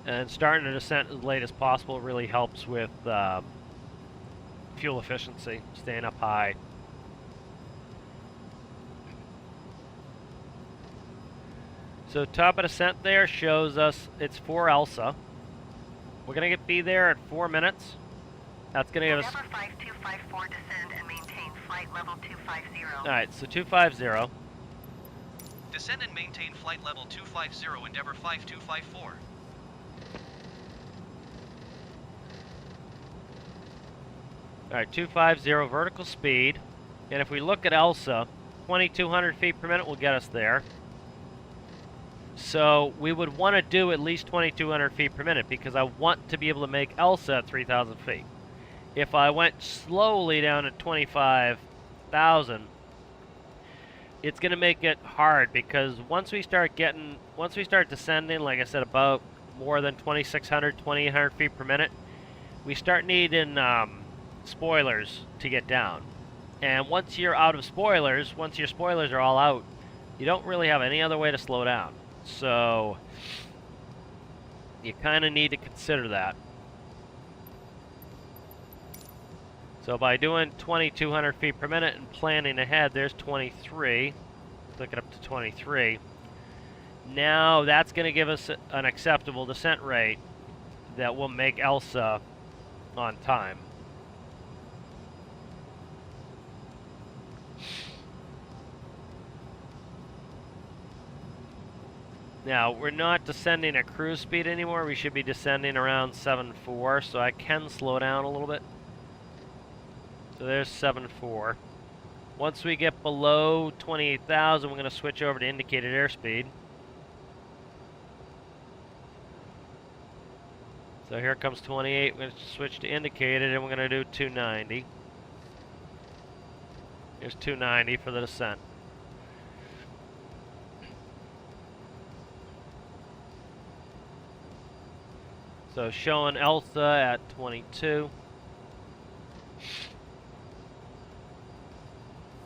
[SPEAKER 1] And starting a descent as late as possible really helps with fuel efficiency, staying up high. So top of descent there shows us it's for Elsa. We're going to be there at 4 minutes. That's going to give us...
[SPEAKER 4] Endeavour 5254 descend and maintain flight level 250.
[SPEAKER 1] Alright, so 250.
[SPEAKER 3] Descend and maintain flight level 250, Endeavour 5254.
[SPEAKER 1] Alright, 250 vertical speed. And if we look at Elsa, 2,200 feet per minute will get us there. So we would want to do at least 2,200 feet per minute because I want to be able to make Elsa at 3,000 feet. If I went slowly down to 25,000, it's going to make it hard because once we start descending, like I said, about more than 2,600, 2,800 feet per minute, we start needing spoilers to get down. And once you're out of spoilers, once your spoilers are all out, you don't really have any other way to slow down. So you kind of need to consider that. So by doing 2,200 feet per minute and planning ahead, there's 23. Look it up to 23. Now that's going to give us an acceptable descent rate that will make Elsa on time. Now, we're not descending at cruise speed anymore. We should be descending around 7.4, so I can slow down a little bit. So there's 7.4. Once we get below 28,000, we're going to switch over to indicated airspeed. So here comes 28. We're going to switch to indicated, and we're going to do 290. Here's 290 for the descent. So showing Elsa at 22.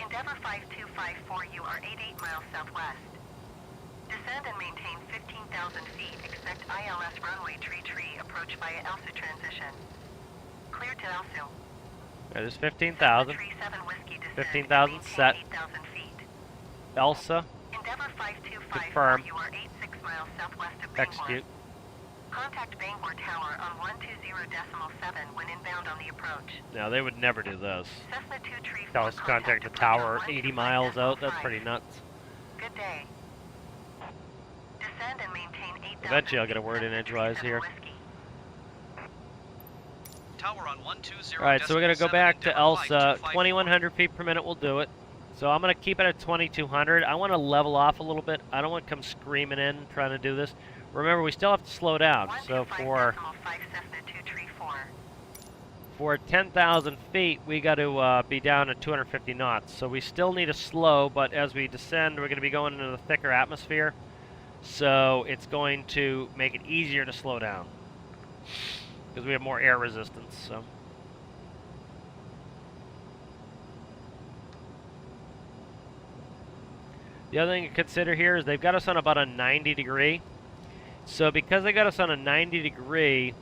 [SPEAKER 4] Endeavour 5254, you are 88 miles southwest. Descend and maintain 15,000 feet. Expect ILS runway tree approach via Elsa transition. Clear to Elsa.
[SPEAKER 1] There's 15,000. 15,000 set.
[SPEAKER 4] 8,000 feet.
[SPEAKER 1] Elsa.
[SPEAKER 4] Endeavour 5254,
[SPEAKER 1] Confirm.
[SPEAKER 4] you are 86 miles southwest of Bangor.
[SPEAKER 1] Execute.
[SPEAKER 4] Contact Bangor Tower on 120.7 when inbound on the approach.
[SPEAKER 1] Now, they would never do this.
[SPEAKER 4] Cessna 2 Tree
[SPEAKER 1] Tell us to contact the tower 80 miles out. That's pretty nuts.
[SPEAKER 4] Good day. Descend and maintain 8,000
[SPEAKER 1] Eventually, I'll get a word in edgewise here.
[SPEAKER 3] Tower on 120.
[SPEAKER 1] Alright, so we're going to go back to Elsa. 2,100 feet per minute will do it. So I'm going to keep it at 2,200. I want to level off a little bit. I don't want to come screaming in trying to do this. Remember, we still have to slow down. So for 10,000 feet, we got to be down at 250 knots. So we still need to slow, but as we descend, we're going to be going into the thicker atmosphere. So it's going to make it easier to slow down because we have more air resistance. So. The other thing to consider here is they've got us on about a 90 degree. So because they got us on a 90 degree,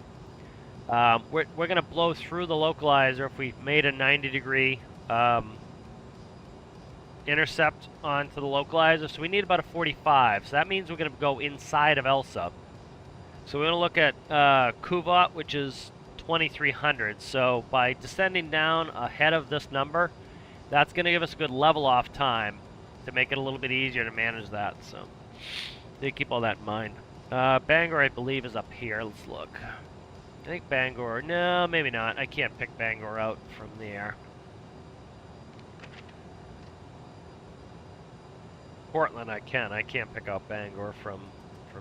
[SPEAKER 1] we're going to blow through the localizer if we made a 90 degree intercept onto the localizer. So we need about a 45. So that means we're going to go inside of Elsa. So we're going to look at Kuvat, which is 2,300. So by descending down ahead of this number, that's going to give us a good level off time to make it a little bit easier to manage that. So you keep all that in mind. Bangor, I believe, is up here. Let's look. I think Bangor... No, maybe not. I can't pick Bangor out from the air. Portland, I can. I can't pick out Bangor from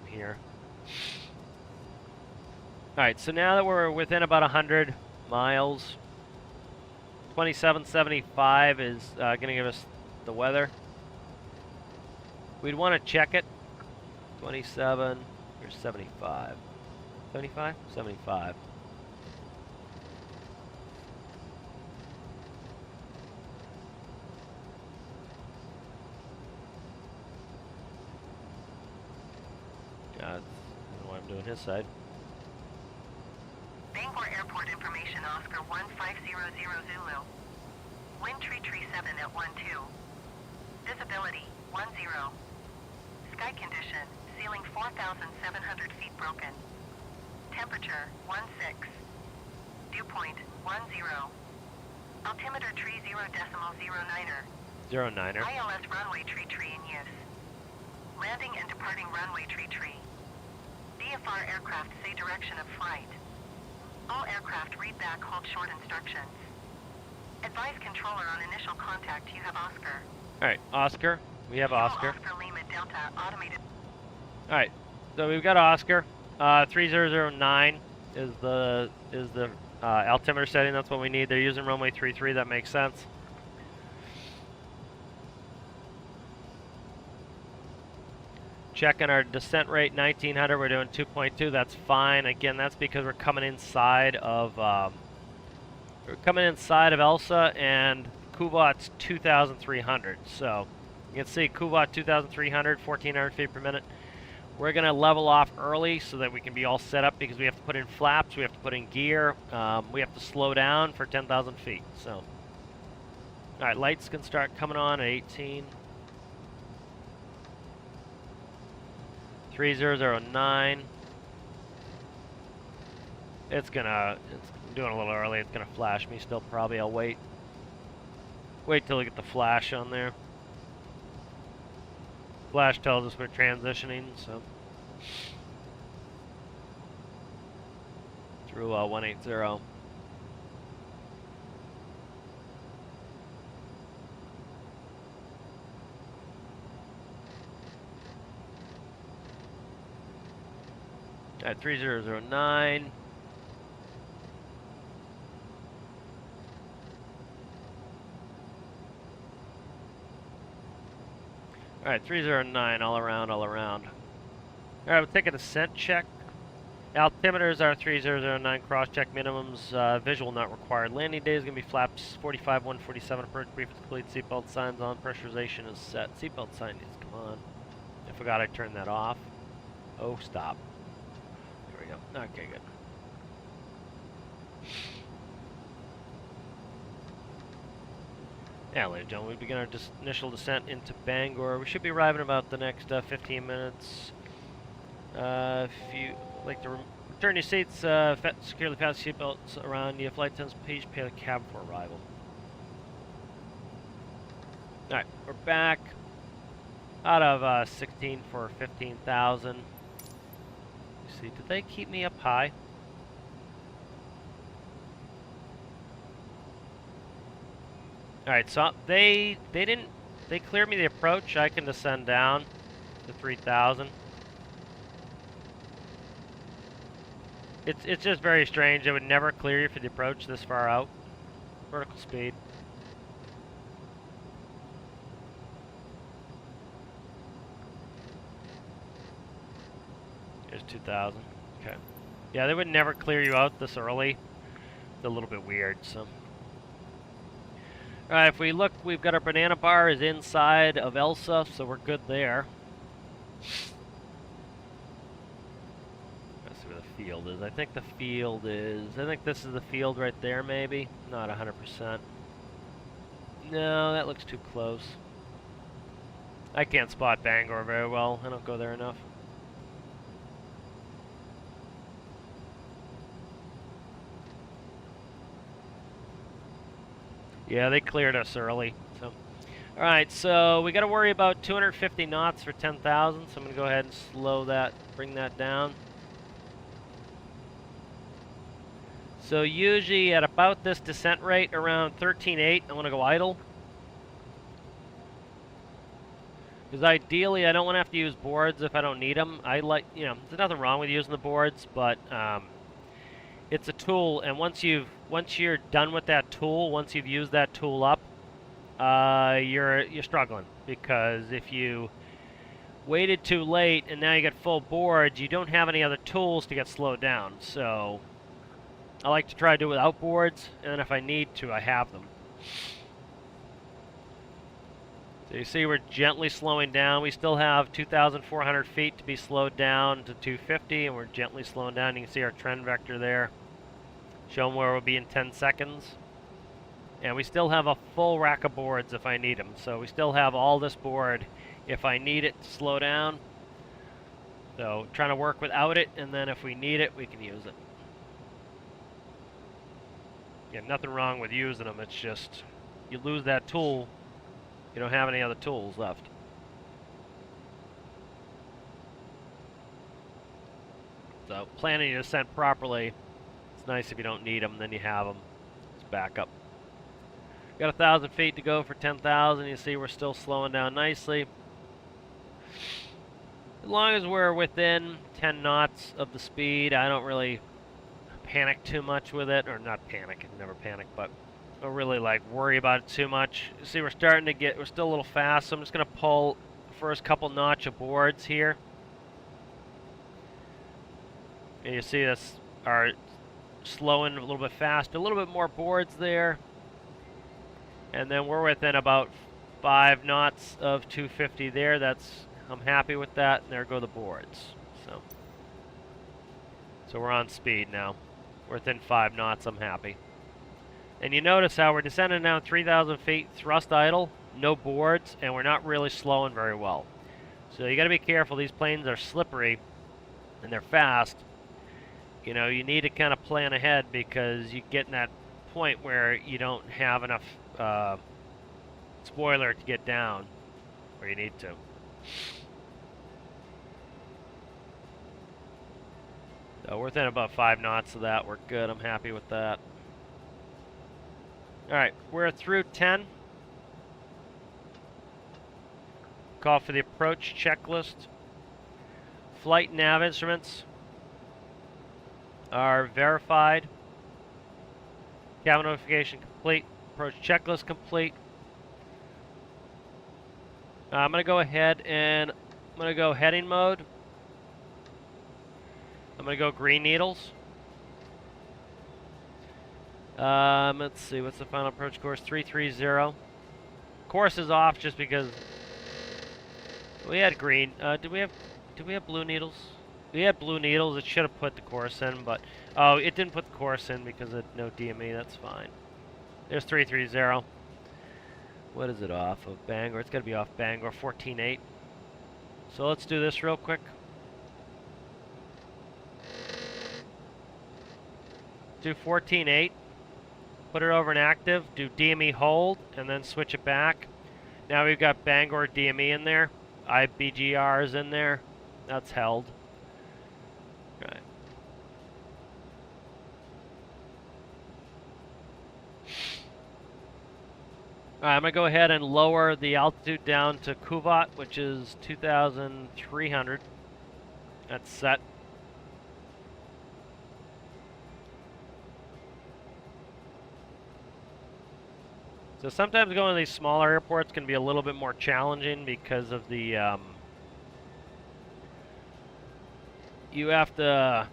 [SPEAKER 1] here. Alright, so now that we're within about 100 miles, 2775 is going to give us the weather. We'd want to check it. 27, here's 75. 75? 75. I don't know what I'm doing his side.
[SPEAKER 4] Bangor Airport information, Oscar 1500 Zulu. Wind tree 7 at 12. Visibility 10. Sky condition, ceiling 4,700 feet broken. Temperature 16. Dew point 10. Altimeter tree 0.09er.
[SPEAKER 1] 09er.
[SPEAKER 4] ILS runway tree in use. Landing and departing runway tree. VFR aircraft say direction of flight. All aircraft read back hold short instructions. Advise controller on initial contact you have Oscar.
[SPEAKER 1] Alright, Oscar. We have Oscar.
[SPEAKER 4] Oscar Lima Delta automated.
[SPEAKER 1] Alright, so we've got Oscar. 3009 is the altimeter setting. That's what we need. They're using runway 33. That makes sense. Checking our descent rate 1900. We're doing 2.2. That's fine. Again, that's because we're coming inside of ELSA, and Kuvat's 2,300. So you can see Kuvat 2,300, 1,400 feet per minute. We're going to level off early so that we can be all set up because we have to put in flaps, we have to put in gear, we have to slow down for 10,000 feet. So, all right, lights can start coming on at 18. 3009. It's doing a little early. It's gonna flash me still. Probably I'll wait till we get the flash on there. Flash tells us we're transitioning, so through 180. At 3009. All right, 309 all around. All right, we'll take a descent check. Altimeters are 3009, cross-check minimums, visual not required. Landing day is going to be flaps 45, 147, approach brief is complete, seatbelt signs on, pressurization is set. Seatbelt sign needs to come on. I forgot I turned that off. Oh, stop. There we go. Okay, good. Yeah, ladies and gentlemen, we begin our initial descent into Bangor. We should be arriving about the next 15 minutes. If you like to return your seats, securely fasten seatbelts around you. Flight attendants, please pay the cab for arrival. All right, we're back out of 16 for 15,000. See, did they keep me up high? All right, so they cleared me the approach. I can descend down to 3,000. It's just very strange. It would never clear you for the approach this far out. Vertical speed. Here's 2,000. Okay. Yeah, they would never clear you out this early. It's a little bit weird, so. Alright, if we look, we've got our banana bar is inside of ELSA, so we're good there. Let's see where the field is. I think the field is... I think this is the field right there, maybe. Not 100%. No, that looks too close. I can't spot Bangor very well. I don't go there enough. Yeah, they cleared us early. So All right, so we got to worry about 250 knots for 10,000. So I'm going to go ahead and slow that, bring that down. So usually at about this descent rate, around 13.8, I want to go idle. Because ideally, I don't want to have to use boards if I don't need them. I like, there's nothing wrong with using the boards, but it's a tool, and once you're done with that tool, once you've used that tool up, you're struggling, because if you waited too late and now you get full boards, you don't have any other tools to get slowed down. So I like to try to do it without boards, and then if I need to, I have them. So you see we're gently slowing down. We still have 2,400 feet to be slowed down to 250, and we're gently slowing down. You can see our trend vector there, showing where we'll be in 10 seconds. And we still have a full rack of boards if I need them. So we still have all this board if I need it to slow down. So trying to work without it, and then if we need it, we can use it. Yeah, nothing wrong with using them. It's just you lose that tool, you don't have any other tools left. So planning your descent properly, it's nice if you don't need them, then you have them. It's backup. Got 1,000 feet to go for 10,000. You see we're still slowing down nicely. As long as we're within 10 knots of the speed, I don't really panic too much with it. Or not panic, never panic, but I don't really worry about it too much. You see we're still a little fast, so I'm just going to pull the first couple notch of boards here. And you see us are slowing a little bit faster, a little bit more boards there. And then we're within about 5 knots of 250 there. I'm happy with that, and there go the boards. So we're on speed now. We're within 5 knots, I'm happy. And you notice how we're descending down 3,000 feet, thrust idle, no boards, and we're not really slowing very well. So you gotta be careful. These planes are slippery, and they're fast. You need to kind of plan ahead, because you get in that point where you don't have enough spoiler to get down where you need to. So we're within about 5 knots of that. We're good. I'm happy with that. All right, we're through 10. Call for the approach checklist. Flight nav instruments are verified. Cabin notification complete. Approach checklist complete. I'm going to go ahead and I'm going to go heading mode. I'm going to go green needles. Let's see, what's the final approach course? 330. Course is off just because we had green. Did we have blue needles? We had blue needles. It should have put the course in, but it didn't put the course in because of no DME. That's fine. There's 330. What is it off of? Bangor. It's got to be off Bangor. 14.8. So let's do this real quick. Do 14.8. Put it over in active. Do DME hold, and then switch it back. Now we've got Bangor DME in there. IBGR is in there. That's held. Right. Alright, I'm going to go ahead and lower the altitude down to Kuvat, which is 2,300. That's set. So sometimes going to these smaller airports can be a little bit more challenging because of the, you have to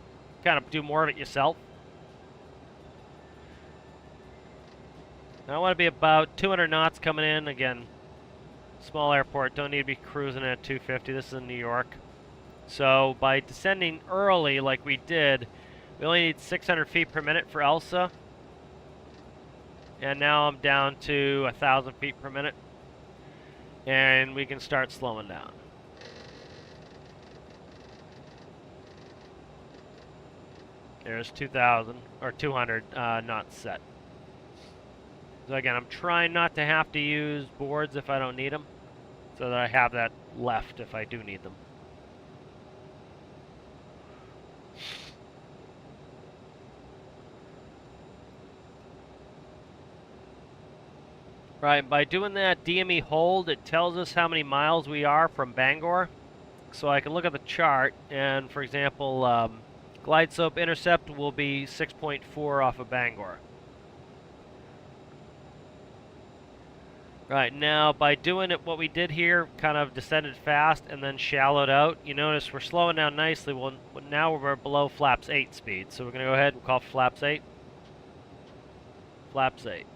[SPEAKER 1] kind of do more of it yourself. Now I want to be about 200 knots coming in. Again, small airport, don't need to be cruising at 250. This is in New York. So by descending early like we did, we only need 600 feet per minute for ELSA. And now I'm down to 1,000 feet per minute. And we can start slowing down. There's 2,000 or 200 knots set. So again, I'm trying not to have to use boards if I don't need them, so that I have that left if I do need them. Right, by doing that DME hold, it tells us how many miles we are from Bangor. So I can look at the chart, and for example, glide slope intercept will be 6.4 off of Bangor. Right, now by doing it, what we did here, kind of descended fast and then shallowed out. You notice we're slowing down nicely. Well, now we're below flaps 8 speed. So we're going to go ahead and call flaps 8. Flaps 8.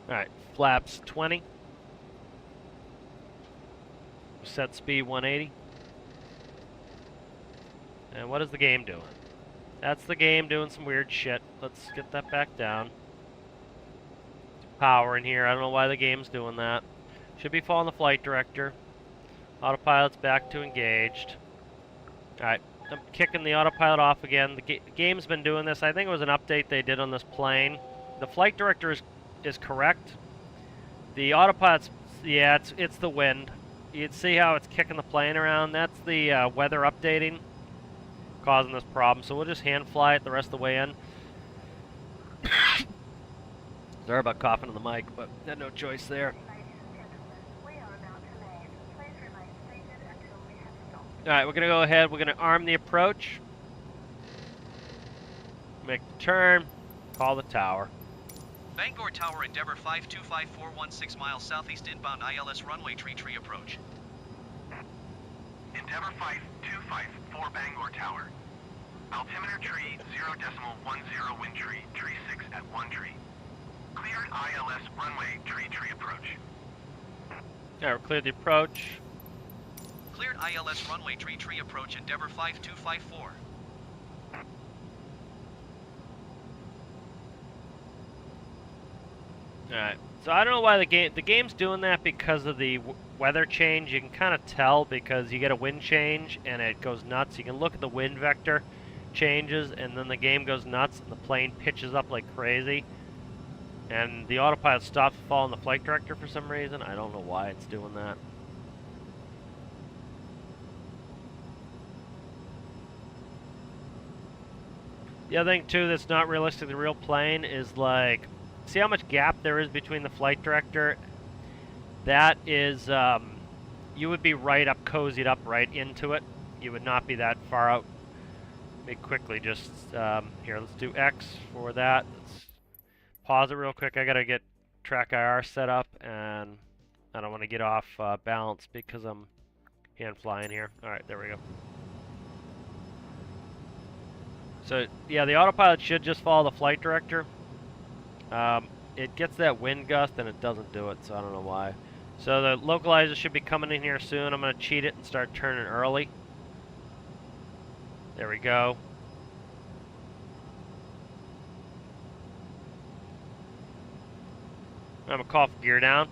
[SPEAKER 1] Alright, flaps 20. Set speed 180. And what is the game doing? That's the game doing some weird shit. Let's get that back down. Power in here. I don't know why the game's doing that. Should be following the flight director. Autopilot's back to engaged. Alright, I'm kicking the autopilot off again. The game's been doing this. I think it was an update they did on this plane. The flight director is correct. The autopilot's, yeah, it's the wind. You'd see how it's kicking the plane around. That's the weather updating causing this problem. So we'll just hand fly it the rest of the way in. Sorry about coughing on the mic, but had no choice there. Alright, we're going to go ahead. We're going to arm the approach. Make the turn. Call the tower.
[SPEAKER 3] Bangor Tower, Endeavour 525416 miles southeast inbound ILS runway tree approach.
[SPEAKER 5] Endeavour 5254 Bangor Tower. Altimeter tree 0.10 wind tree 6 at 1 tree. Cleared ILS runway tree approach.
[SPEAKER 1] Alright, we're cleared the approach.
[SPEAKER 3] Cleared ILS runway tree approach, Endeavour 5254.
[SPEAKER 1] Alright, so I don't know why the game's doing that because of the weather change. You can kind of tell because you get a wind change and it goes nuts. You can look at the wind vector changes and then the game goes nuts and the plane pitches up like crazy. And the autopilot stops following the flight director for some reason. I don't know why it's doing that. The other thing too that's not realistic, the real plane is like, see how much gap there is between the flight director? That is, you would be right up, cozied up right into it. You would not be that far out. Let me quickly just, here, let's do X for that. Let's pause it real quick. I gotta get track IR set up, and I don't want to get off balance because I'm hand flying here. Alright, there we go. So, yeah, the autopilot should just follow the flight director. It gets that wind gust and it doesn't do it, so I don't know why. So the localizer should be coming in here soon. I'm going to cheat it and start turning early. There we go. I'm going to call for gear down.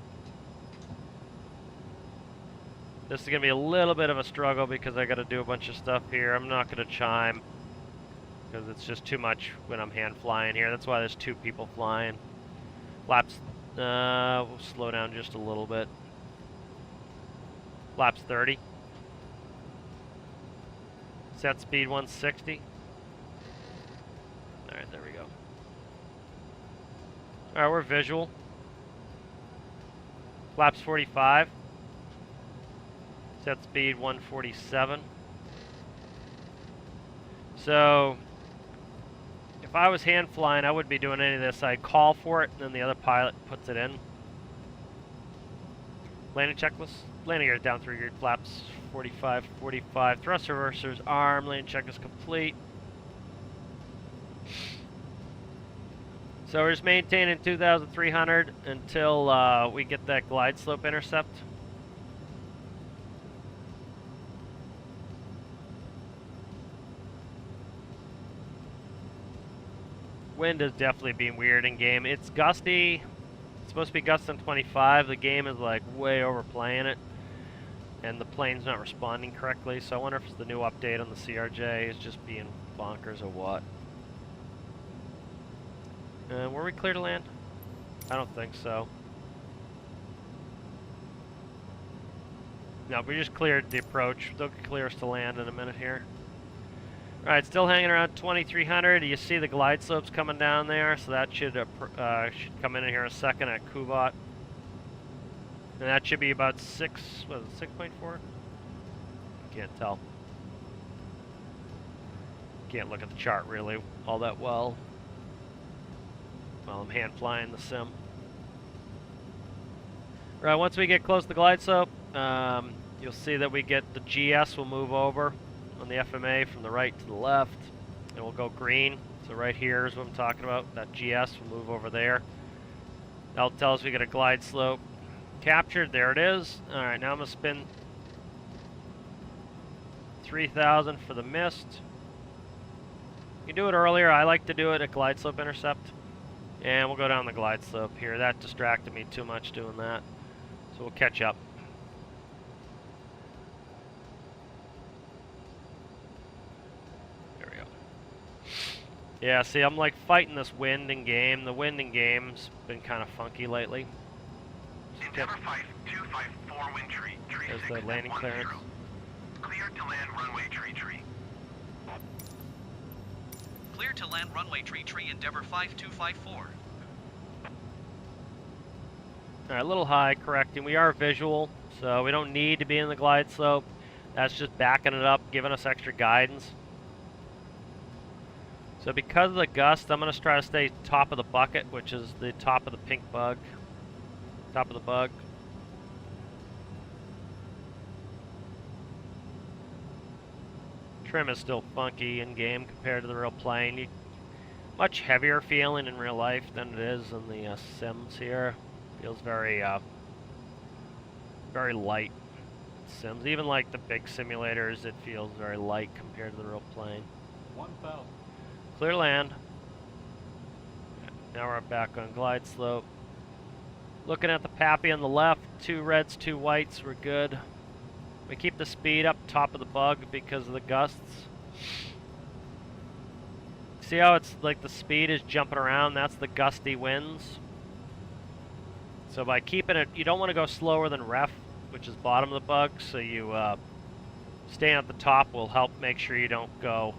[SPEAKER 1] This is going to be a little bit of a struggle because I got to do a bunch of stuff here. I'm not going to chime because it's just too much when I'm hand flying here. That's why there's two people flying. Flaps, we'll slow down just a little bit. Flaps 30. Set speed 160. Alright, there we go. Alright, we're visual. Flaps 45. Set speed 147. So, if I was hand flying, I wouldn't be doing any of this. I'd call for it, and then the other pilot puts it in. Landing checklist. Landing gear down 3 gear. Flaps 45, 45. Thrust reversers arm. Landing checklist complete. So we're just maintaining 2,300 until we get that glide slope intercept. Wind is definitely being weird in game. It's gusty. It's supposed to be gusting 25. The game is like way overplaying it. And the plane's not responding correctly. So I wonder if it's the new update on the CRJ is just being bonkers or what. Were we clear to land? I don't think so. No, we just cleared the approach. They'll clear us to land in a minute here. Alright, still hanging around 2300. You see the glide slopes coming down there, so that should come in here in a second at Kubat. And that should be about 6.4? Can't tell. Can't look at the chart really all that well while I'm hand flying the sim. Right, once we get close to the glide slope, you'll see that we get the GS will move over on the FMA from the right to the left, and we'll go green. So right here is what I'm talking about. That GS will move over there. That'll tell us we get a glide slope captured. There it is. All right, now I'm gonna spin 3,000 for the mist. You do it earlier. I like to do it at glide slope intercept, and we'll go down the glide slope here. That distracted me too much doing that, so we'll catch up. Yeah, see, I'm like fighting this wind in game. The wind in game's been kind of funky lately.
[SPEAKER 5] Endeavour 5254 wind tree. Tree
[SPEAKER 1] There's
[SPEAKER 5] 6
[SPEAKER 1] the landing
[SPEAKER 5] at 10.
[SPEAKER 1] clearance.
[SPEAKER 5] Cleared to land runway tree tree.
[SPEAKER 3] Clear to land runway tree Endeavour 5254.
[SPEAKER 1] Alright, a little high, correcting. We are visual, so we don't need to be in the glide slope. That's just backing it up, giving us extra guidance. So because of the gust, I'm going to try to stay top of the bucket, which is the top of the pink bug. Top of the bug. Trim is still funky in game compared to the real plane. Much heavier feeling in real life than it is in the sims here. Feels very, very light. Sims, even like the big simulators, it feels very light compared to the real plane.
[SPEAKER 6] 1,000.
[SPEAKER 1] Clear land. Now we're back on glide slope. Looking at the Pappy on the left, 2 reds, 2 whites, we're good. We keep the speed up top of the bug because of the gusts. See how it's like the speed is jumping around? That's the gusty winds. So by keeping it, you don't want to go slower than ref, which is bottom of the bug, so you staying at the top will help make sure you don't go.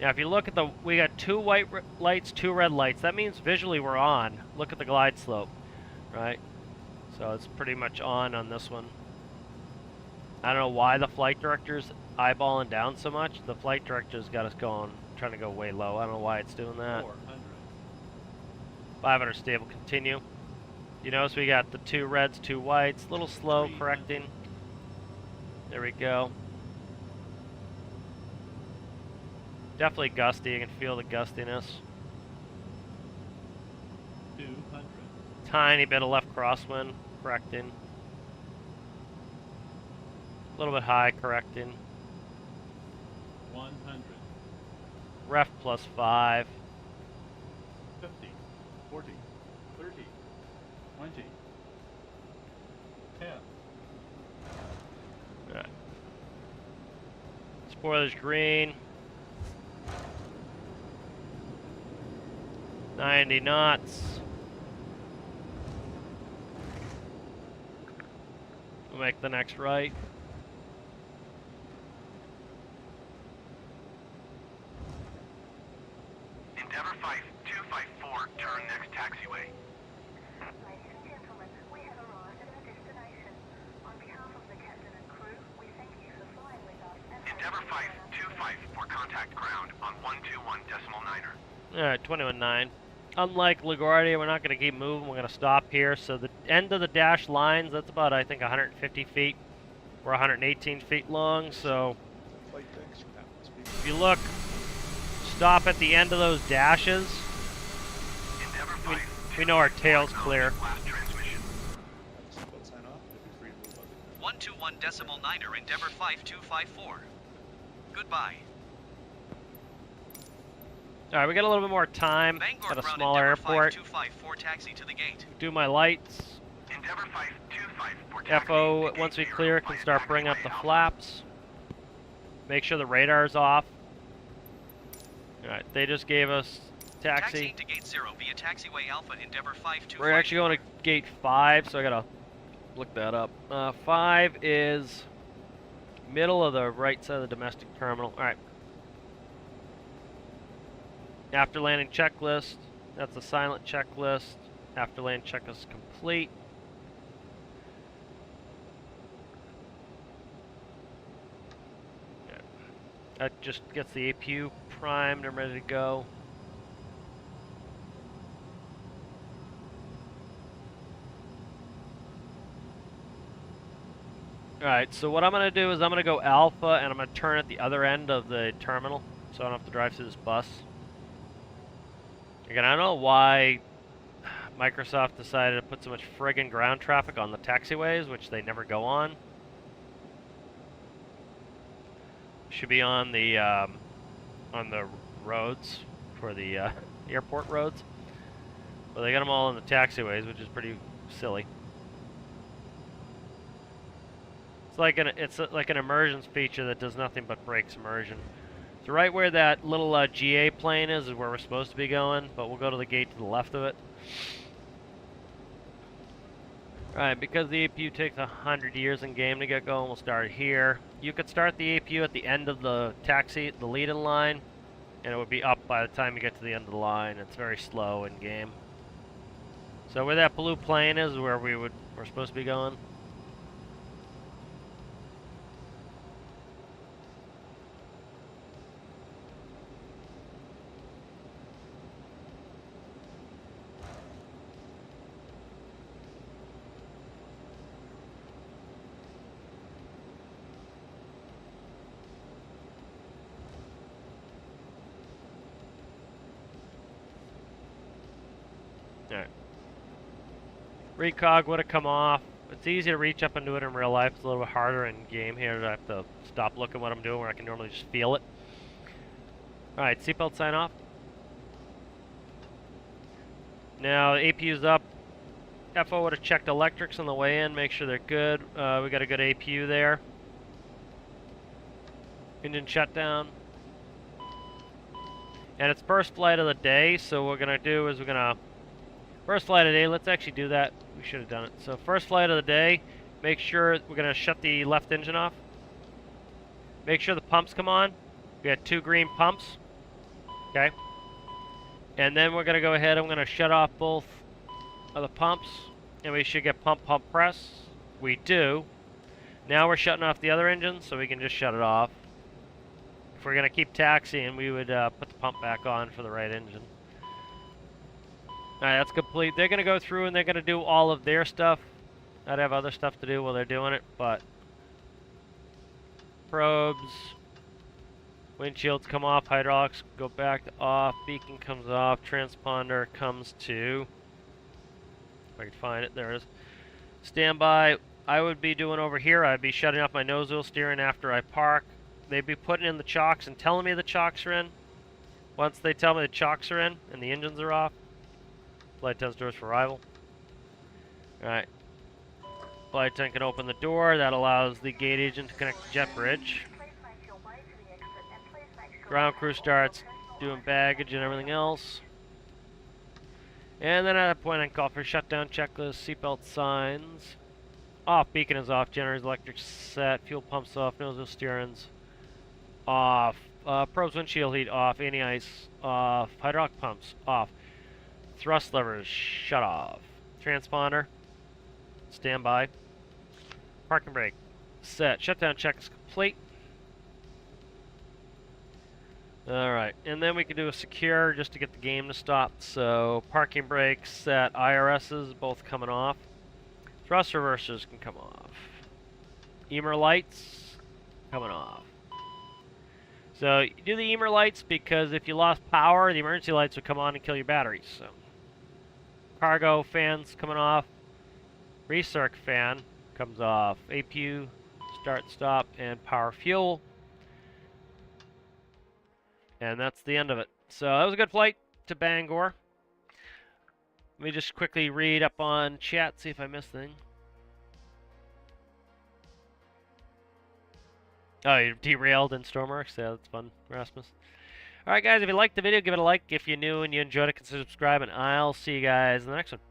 [SPEAKER 1] Now if you look at we got 2 white lights, 2 red lights. That means visually we're on. Look at the glide slope, right? So it's pretty much on this one. I don't know why the flight director's eyeballing down so much. The flight director's got us going, trying to go way low. I don't know why it's doing that.
[SPEAKER 6] 400.
[SPEAKER 1] 500 stable, continue. You notice we got the 2 reds, 2 whites. A little slow,
[SPEAKER 6] 300.
[SPEAKER 1] correcting. There we go. Definitely gusty. You can feel the gustiness.
[SPEAKER 6] 200.
[SPEAKER 1] Tiny bit of left crosswind, correcting. A little bit high, correcting.
[SPEAKER 6] 100.
[SPEAKER 1] Ref plus 5.
[SPEAKER 6] 50. 40. 30. 20. 10.
[SPEAKER 1] Alright. Spoilers green. 90 knots. We'll make the next right.
[SPEAKER 5] Endeavour 5254, turn next taxiway.
[SPEAKER 4] Ladies and gentlemen, we have arrived at our destination. On behalf of the captain and crew, we thank you for flying with us.
[SPEAKER 5] Endeavour 525 for contact ground on 121.9er.
[SPEAKER 1] Alright, 21.9. Unlike LaGuardia, we're not going to keep moving. We're going to stop here. So the end of the dash lines, that's about, I think, 150 feet. We're 118 feet long, so if you look, stop at the end of those dashes.
[SPEAKER 5] Endeavour 5,
[SPEAKER 1] We know our tail's clear.
[SPEAKER 5] last transmission.
[SPEAKER 3] 121.9er Endeavour 5254. Goodbye.
[SPEAKER 1] Alright, we got a little bit more time
[SPEAKER 3] Vanguard
[SPEAKER 1] at a
[SPEAKER 3] ground
[SPEAKER 1] smaller
[SPEAKER 3] Endeavour
[SPEAKER 1] airport.
[SPEAKER 3] 5254 taxi to the gate.
[SPEAKER 1] Do my lights.
[SPEAKER 5] Endeavour 524 taxi
[SPEAKER 1] FO,
[SPEAKER 5] to
[SPEAKER 1] once we
[SPEAKER 5] gate
[SPEAKER 1] clear,
[SPEAKER 5] 0
[SPEAKER 1] can
[SPEAKER 5] via
[SPEAKER 1] start bringing up
[SPEAKER 5] taxiway
[SPEAKER 1] the
[SPEAKER 5] Alpha.
[SPEAKER 1] flaps. Make sure the radar's off. Alright, they just gave us taxi.
[SPEAKER 3] Taxiing to gate 0 via taxiway Alpha Endeavour 5254.
[SPEAKER 1] We're actually going to gate 5, so I gotta look that up. 5 is middle of the right side of the domestic terminal. Alright. After landing checklist. That's a silent checklist. After landing checklist complete. Okay. That just gets the APU primed and ready to go. Alright, so what I'm going to do is I'm going to go alpha and I'm going to turn at the other end of the terminal so I don't have to drive through this bus. Again, I don't know why Microsoft decided to put so much friggin' ground traffic on the taxiways, which they never go on. Should be on the roads for the airport roads. But they got them all on the taxiways, which is pretty silly. It's like an immersion feature that does nothing but breaks immersion. So right where that little GA plane is where we're supposed to be going, but we'll go to the gate to the left of it. Alright, because the APU takes 100 years in game to get going, we'll start here. You could start the APU at the end of the taxi, the lead-in line, and it would be up by the time you get to the end of the line. It's very slow in game. So where that blue plane is where we're supposed to be going. Alright. Recog would have come off. It's easy to reach up and do it in real life. It's a little bit harder in game here. I have to stop looking what I'm doing where I can normally just feel it. Alright, seatbelt sign off. Now, APU's up. FO would have checked electrics on the way in, make sure they're good. We got a good APU there. Engine shutdown. And it's first flight of the day, so what we're going to do is first flight of the day, let's actually do that. We should have done it. So first flight of the day, make sure we're going to shut the left engine off. Make sure the pumps come on. We got 2 green pumps. Okay. And then we're going to go ahead, I'm going to shut off both of the pumps. And we should get pump press. We do. Now we're shutting off the other engine, so we can just shut it off. If we're going to keep taxiing, we would put the pump back on for the right engine. Alright, that's complete. They're going to go through and they're going to do all of their stuff. I'd have other stuff to do while they're doing it, but probes, windshields come off, hydraulics go back to off, beacon comes off, transponder comes to, if I can find it, there it is. Standby, I would be doing over here, I'd be shutting off my nose wheel steering after I park. They'd be putting in the chocks and telling me the chocks are in. Once they tell me the chocks are in and the engines are off, flight test doors for arrival. Alright. Flight attendant can open the door. That allows the gate agent to connect the jet bridge. Ground crew starts doing baggage and everything else. And then at that point I can call for shutdown checklist, seatbelt signs. Off, beacon is off, generators electric set, fuel pumps off, nose wheel steerings off, probes windshield heat off, anti-ice off, hydraulic pumps off. Thrust levers shut off. Transponder standby. Parking brake set. Shutdown check is complete. Alright, and then we can do a secure just to get the game to stop. So parking brake set. IRSs both coming off. Thrust reversers can come off. Emer lights coming off. So you do the Emer lights because if you lost power, the emergency lights would come on and kill your batteries. So cargo fans coming off. Recirc fan comes off. APU, start, stop, and power fuel. And that's the end of it. So that was a good flight to Bangor. Let me just quickly read up on chat, see if I missed anything. Oh, you derailed in Stormworks? Yeah, that's fun, Rasmus. Alright guys, if you liked the video, give it a like. If you're new and you enjoyed it, consider subscribing. I'll see you guys in the next one.